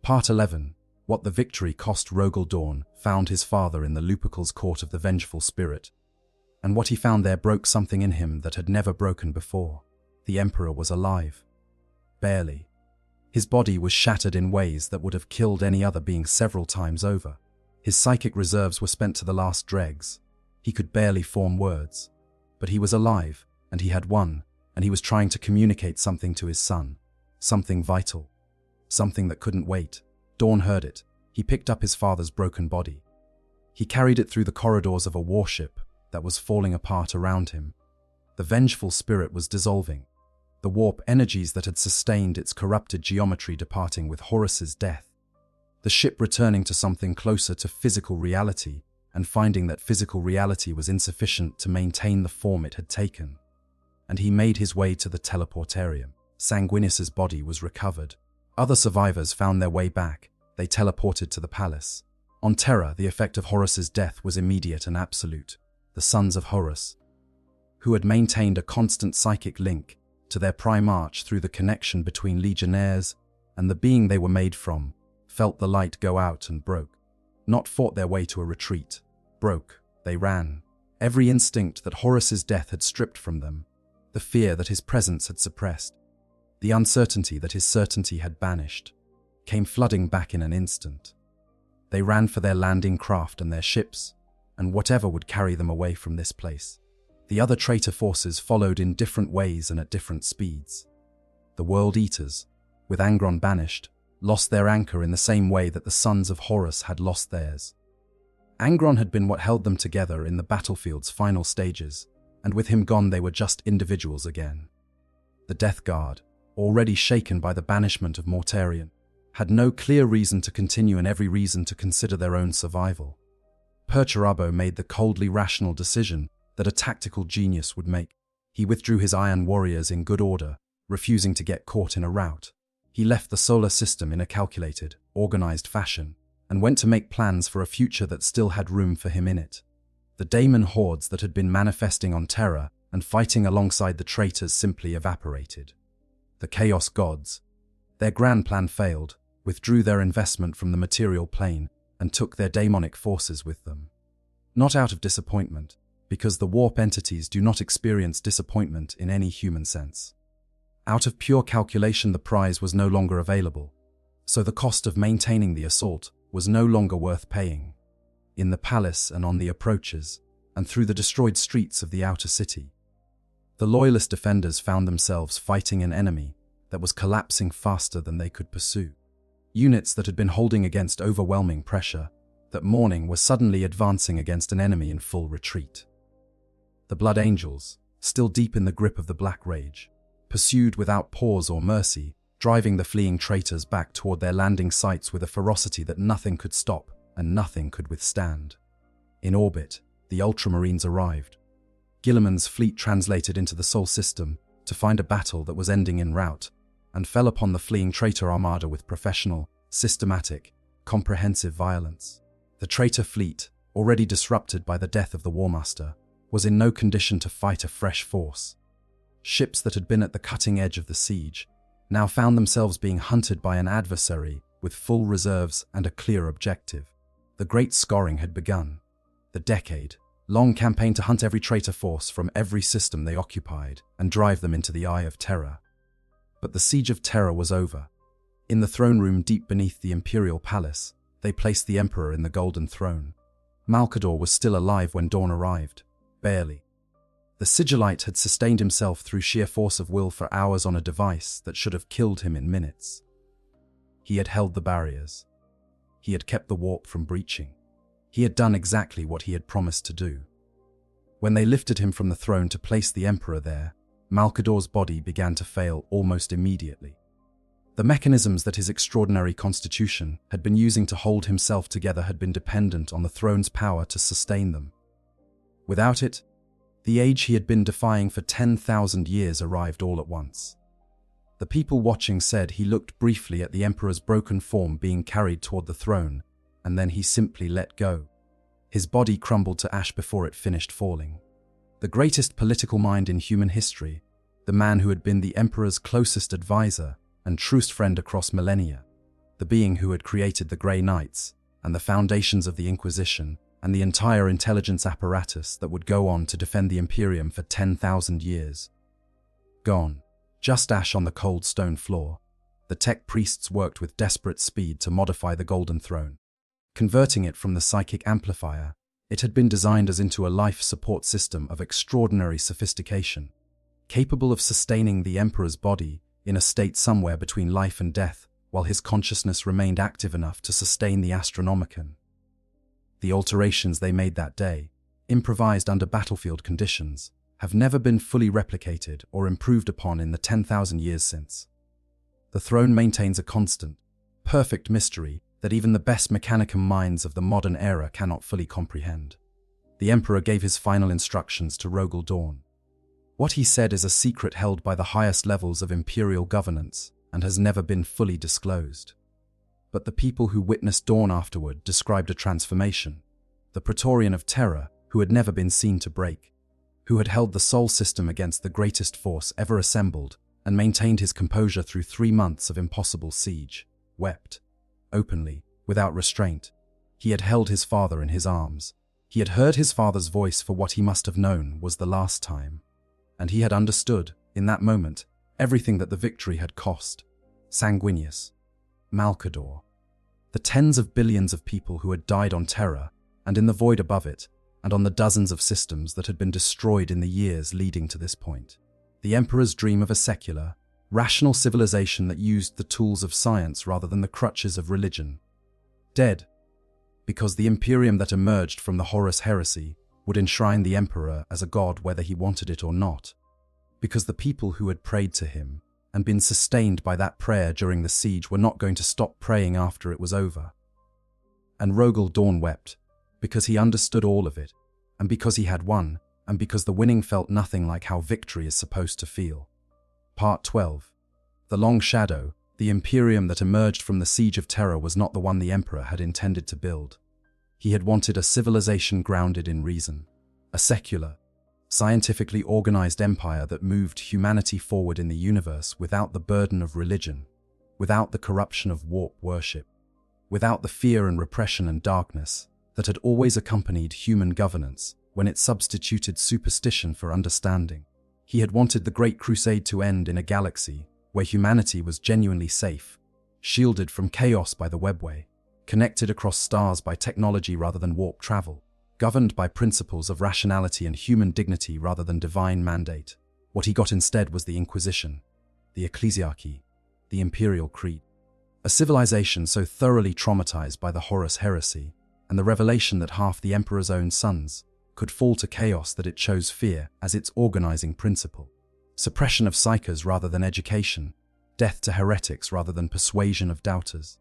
[SPEAKER 2] Part 11. What the victory cost. Rogel Dawn found his father in the Lupercal's court of the vengeful spirit, and what he found there broke something in him that had never broken before. The Emperor was alive. Barely. His body was shattered in ways that would have killed any other being several times over. His psychic reserves were spent to the last dregs. He could barely form words. But he was alive, and he had won, and he was trying to communicate something to his son. Something vital. Something that couldn't wait. Dawn heard it. He picked up his father's broken body. He carried it through the corridors of a warship that was falling apart around him. The vengeful spirit was dissolving. The warp energies that had sustained its corrupted geometry departing with Horus's death. The ship returning to something closer to physical reality, and finding that physical reality was insufficient to maintain the form it had taken. And he made his way to the teleportarium. Sanguinius's body was recovered. Other survivors found their way back. They teleported to the palace. On Terra, the effect of Horus's death was immediate and absolute. The sons of Horus, who had maintained a constant psychic link to their Primarch through the connection between legionnaires and the being they were made from, felt the light go out and broke. Not fought their way to a retreat. Broke. They ran. Every instinct that Horus's death had stripped from them. The fear that his presence had suppressed. The uncertainty that his certainty had banished. came flooding back in an instant. They ran for their landing craft and their ships, and whatever would carry them away from this place. The other traitor forces followed in different ways and at different speeds. The World Eaters, with Angron banished, lost their anchor in the same way that the sons of Horus had lost theirs. Angron had been what held them together in the battlefield's final stages, and with him gone they were just individuals again. The Death Guard, already shaken by the banishment of Mortarion, had no clear reason to continue and every reason to consider their own survival. Perturabo made the coldly rational decision that a tactical genius would make. He withdrew his iron warriors in good order, refusing to get caught in a rout. He left the solar system in a calculated, organized fashion, and went to make plans for a future that still had room for him in it. The daemon hordes that had been manifesting on Terra and fighting alongside the traitors simply evaporated. The Chaos Gods, their grand plan failed, withdrew their investment from the material plane and took their daemonic forces with them. Not out of disappointment, because the warp entities do not experience disappointment in any human sense. Out of pure calculation, the prize was no longer available, so the cost of maintaining the assault was no longer worth paying. In the palace and on the approaches, and through the destroyed streets of the outer city, the loyalist defenders found themselves fighting an enemy that was collapsing faster than they could pursue. Units that had been holding against overwhelming pressure, that morning were suddenly advancing against an enemy in full retreat. The Blood Angels, still deep in the grip of the Black Rage, pursued without pause or mercy, driving the fleeing traitors back toward their landing sites with a ferocity that nothing could stop and nothing could withstand. In orbit, the Ultramarines arrived. Guilliman's fleet translated into the Sol system to find a battle that was ending in rout, and fell upon the fleeing traitor armada with professional, systematic, comprehensive violence. The traitor fleet, already disrupted by the death of the Warmaster, was in no condition to fight a fresh force. Ships that had been at the cutting edge of the siege now found themselves being hunted by an adversary with full reserves and a clear objective. The great scoring had begun. The decade-long campaign to hunt every traitor force from every system they occupied and drive them into the eye of Terra. But the siege of Terra was over. In the throne room deep beneath the Imperial Palace, they placed the Emperor in the Golden Throne. Malcador was still alive when dawn arrived. Barely. The Sigillite had sustained himself through sheer force of will for hours on a device that should have killed him in minutes. He had held the barriers. He had kept the warp from breaching. He had done exactly what he had promised to do. When they lifted him from the throne to place the Emperor there, Malcador's body began to fail almost immediately. The mechanisms that his extraordinary constitution had been using to hold himself together had been dependent on the throne's power to sustain them. Without it, the age he had been defying for 10,000 years arrived all at once. The people watching said he looked briefly at the Emperor's broken form being carried toward the throne, and then he simply let go. His body crumbled to ash before it finished falling. The greatest political mind in human history, the man who had been the Emperor's closest advisor and truest friend across millennia, the being who had created the Grey Knights and the foundations of the Inquisition and the entire intelligence apparatus that would go on to defend the Imperium for 10,000 years. Gone. Just ash on the cold stone floor. The tech priests worked with desperate speed to modify the Golden Throne. Converting it from the psychic amplifier, it had been designed as into a life support system of extraordinary sophistication, capable of sustaining the Emperor's body in a state somewhere between life and death, while his consciousness remained active enough to sustain the Astronomicon. The alterations they made that day, improvised under battlefield conditions, have never been fully replicated or improved upon in the 10,000 years since. The throne maintains a constant, perfect mystery that even the best mechanicum minds of the modern era cannot fully comprehend. The Emperor gave his final instructions to Rogel Dawn. What he said is a secret held by the highest levels of imperial governance and has never been fully disclosed. But the people who witnessed Dawn afterward described a transformation. The Praetorian of Terra, who had never been seen to break, who had held the Sol system against the greatest force ever assembled and maintained his composure through 3 months of impossible siege, wept, openly, without restraint. He had held his father in his arms. He had heard his father's voice for what he must have known was the last time. And he had understood, in that moment, everything that the victory had cost. Sanguinius. Malkador. The tens of billions of people who had died on Terra, and in the void above it, and on the dozens of systems that had been destroyed in the years leading to this point. The Emperor's dream of a secular, rational civilization that used the tools of science rather than the crutches of religion. Dead, because the Imperium that emerged from the Horus heresy would enshrine the Emperor as a god whether he wanted it or not, because the people who had prayed to him and been sustained by that prayer during the siege were not going to stop praying after it was over. And Rogel Dawn wept, because he understood all of it, and because he had won, and because the winning felt nothing like how victory is supposed to feel. Part 12. The Long Shadow, the Imperium that emerged from the siege of Terra was not the one the Emperor had intended to build. He had wanted a civilization grounded in reason, a secular, scientifically organized empire that moved humanity forward in the universe without the burden of religion, without the corruption of warp worship, without the fear and repression and darkness that had always accompanied human governance when it substituted superstition for understanding. He had wanted the Great Crusade to end in a galaxy where humanity was genuinely safe, shielded from chaos by the webway, connected across stars by technology rather than warp travel, governed by principles of rationality and human dignity rather than divine mandate. What he got instead was the Inquisition, the Ecclesiarchy, the Imperial Creed. A civilization so thoroughly traumatized by the Horus heresy and the revelation that half the Emperor's own sons could fall to chaos that it chose fear as its organizing principle. Suppression of psychers rather than education, death to heretics rather than persuasion of doubters,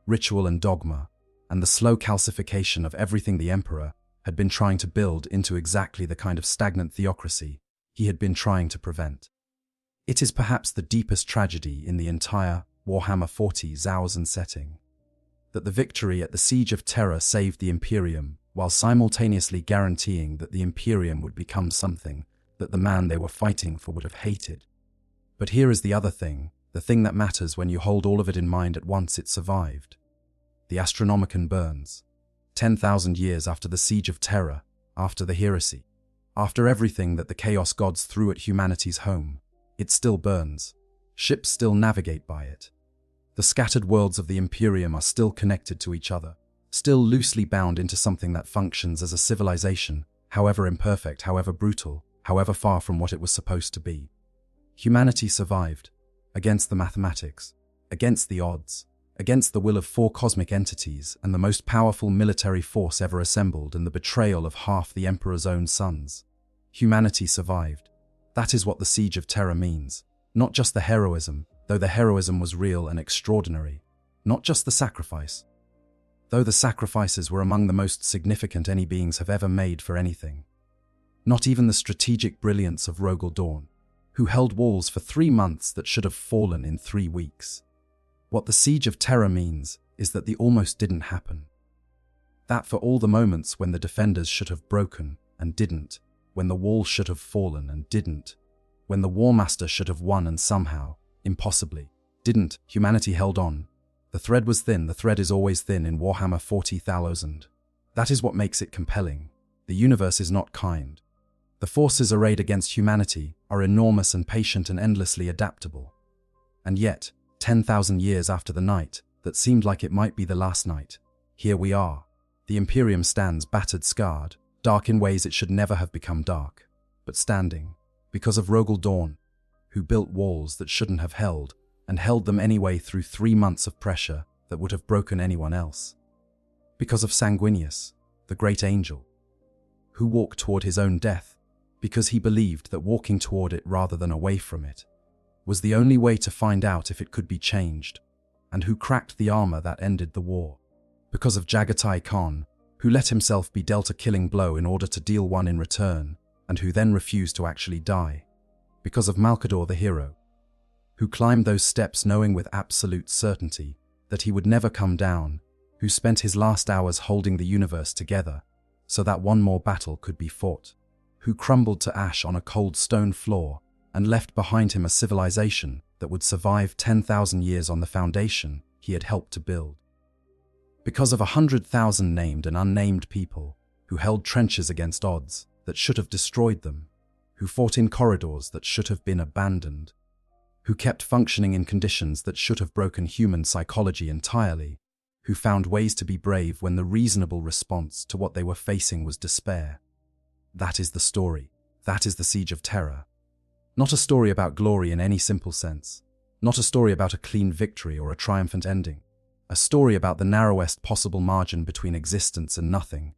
[SPEAKER 2] ritual and dogma, and the slow calcification of everything the Emperor had been trying to build into exactly the kind of stagnant theocracy he had been trying to prevent. It is perhaps the deepest tragedy in the entire Warhammer 40,000 setting, that the victory at the Siege of Terra saved the Imperium while simultaneously guaranteeing that the Imperium would become something that the man they were fighting for would have hated. But here is the other thing, the thing that matters when you hold all of it in mind at once: it survived. The Astronomicon burns. 10,000 years after the Siege of Terra, after the heresy, after everything that the Chaos Gods threw at humanity's home, it still burns. Ships still navigate by it. The scattered worlds of the Imperium are still connected to each other, still loosely bound into something that functions as a civilization, however imperfect, however brutal, however far from what it was supposed to be. Humanity survived, against the mathematics, against the odds, against the will of 4 cosmic entities and the most powerful military force ever assembled and the betrayal of half the Emperor's own sons. Humanity survived. That is what the Siege of Terra means. Not just the heroism, though the heroism was real and extraordinary. Not just the sacrifice, though the sacrifices were among the most significant any beings have ever made for anything. Not even the strategic brilliance of Rogel Dawn, who held walls for 3 months that should have fallen in 3 weeks. What the Siege of Terra means is that the almost didn't happen. That for all the moments when the defenders should have broken and didn't, when the wall should have fallen and didn't, when the War Master should have won and somehow, impossibly, didn't, humanity held on. The thread was thin. The thread is always thin in Warhammer 40,000. That is what makes it compelling. The universe is not kind. The forces arrayed against humanity are enormous and patient and endlessly adaptable. And yet, 10,000 years after the night that seemed like it might be the last night, here we are. The Imperium stands battered, scarred, dark in ways it should never have become dark, but standing, because of Rogel Dawn, who built walls that shouldn't have held, and held them anyway through 3 months of pressure that would have broken anyone else. Because of Sanguinius, the great angel, who walked toward his own death, because he believed that walking toward it rather than away from it was the only way to find out if it could be changed, and who cracked the armor that ended the war. Because of Jagatai Khan, who let himself be dealt a killing blow in order to deal one in return, and who then refused to actually die. Because of Malkador the hero, who climbed those steps knowing with absolute certainty that he would never come down, who spent his last hours holding the universe together so that one more battle could be fought, who crumbled to ash on a cold stone floor and left behind him a civilization that would survive 10,000 years on the foundation he had helped to build. Because of 100,000 named and unnamed people who held trenches against odds that should have destroyed them, who fought in corridors that should have been abandoned, who kept functioning in conditions that should have broken human psychology entirely, who found ways to be brave when the reasonable response to what they were facing was despair. That is the story. That is the Siege of Terra. Not a story about glory in any simple sense. Not a story about a clean victory or a triumphant ending. A story about the narrowest possible margin between existence and nothing.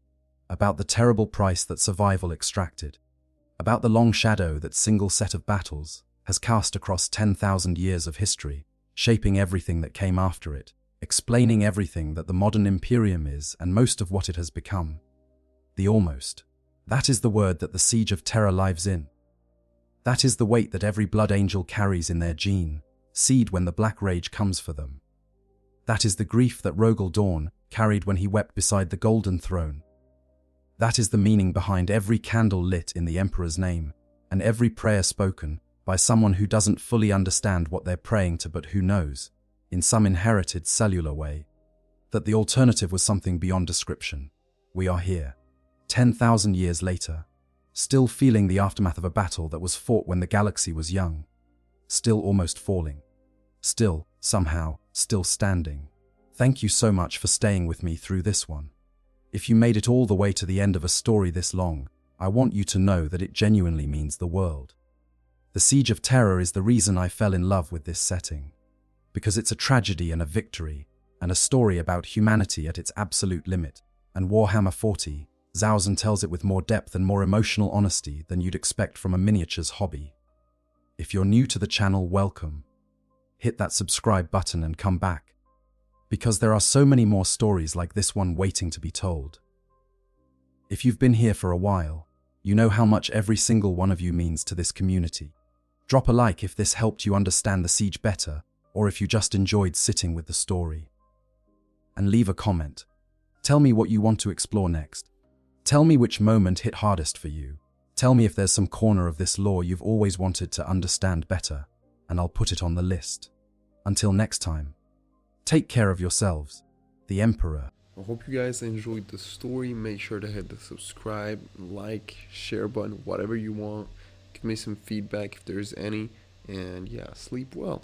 [SPEAKER 2] About the terrible price that survival extracted. About the long shadow that single set of battles has cast across 10,000 years of history, shaping everything that came after it, explaining everything that the modern Imperium is and most of what it has become. The almost. That is the word that the Siege of Terra lives in. That is the weight that every blood angel carries in their gene, seed when the black rage comes for them. That is the grief that Rogel Dawn carried when he wept beside the golden throne. That is the meaning behind every candle lit in the Emperor's name, and every prayer spoken by someone who doesn't fully understand what they're praying to but who knows, in some inherited cellular way, that the alternative was something beyond description. We are here, 10,000 years later, still feeling the aftermath of a battle that was fought when the galaxy was young, still almost falling, still, somehow, still standing. Thank you so much for staying with me through this one. If you made it all the way to the end of a story this long, I want you to know that it genuinely means the world. The Siege of Terra is the reason I fell in love with this setting, because it's a tragedy and a victory, and a story about humanity at its absolute limit, and Warhammer 40k tells it with more depth and more emotional honesty than you'd expect from a miniatures hobby. If you're new to the channel, welcome. Hit that subscribe button and come back, because there are so many more stories like this one waiting to be told. If you've been here for a while, you know how much every single one of you means to this community. Drop a like if this helped you understand the siege better, or if you just enjoyed sitting with the story. And leave a comment. Tell me what you want to explore next. Tell me which moment hit hardest for you. Tell me if there's some corner of this lore you've always wanted to understand better, and I'll put it on the list. Until next time, take care of yourselves. The Emperor.
[SPEAKER 1] I hope you guys enjoyed the story. Make sure to hit the subscribe, like, share button, whatever you want. Give me some feedback if there's any. And yeah, sleep well.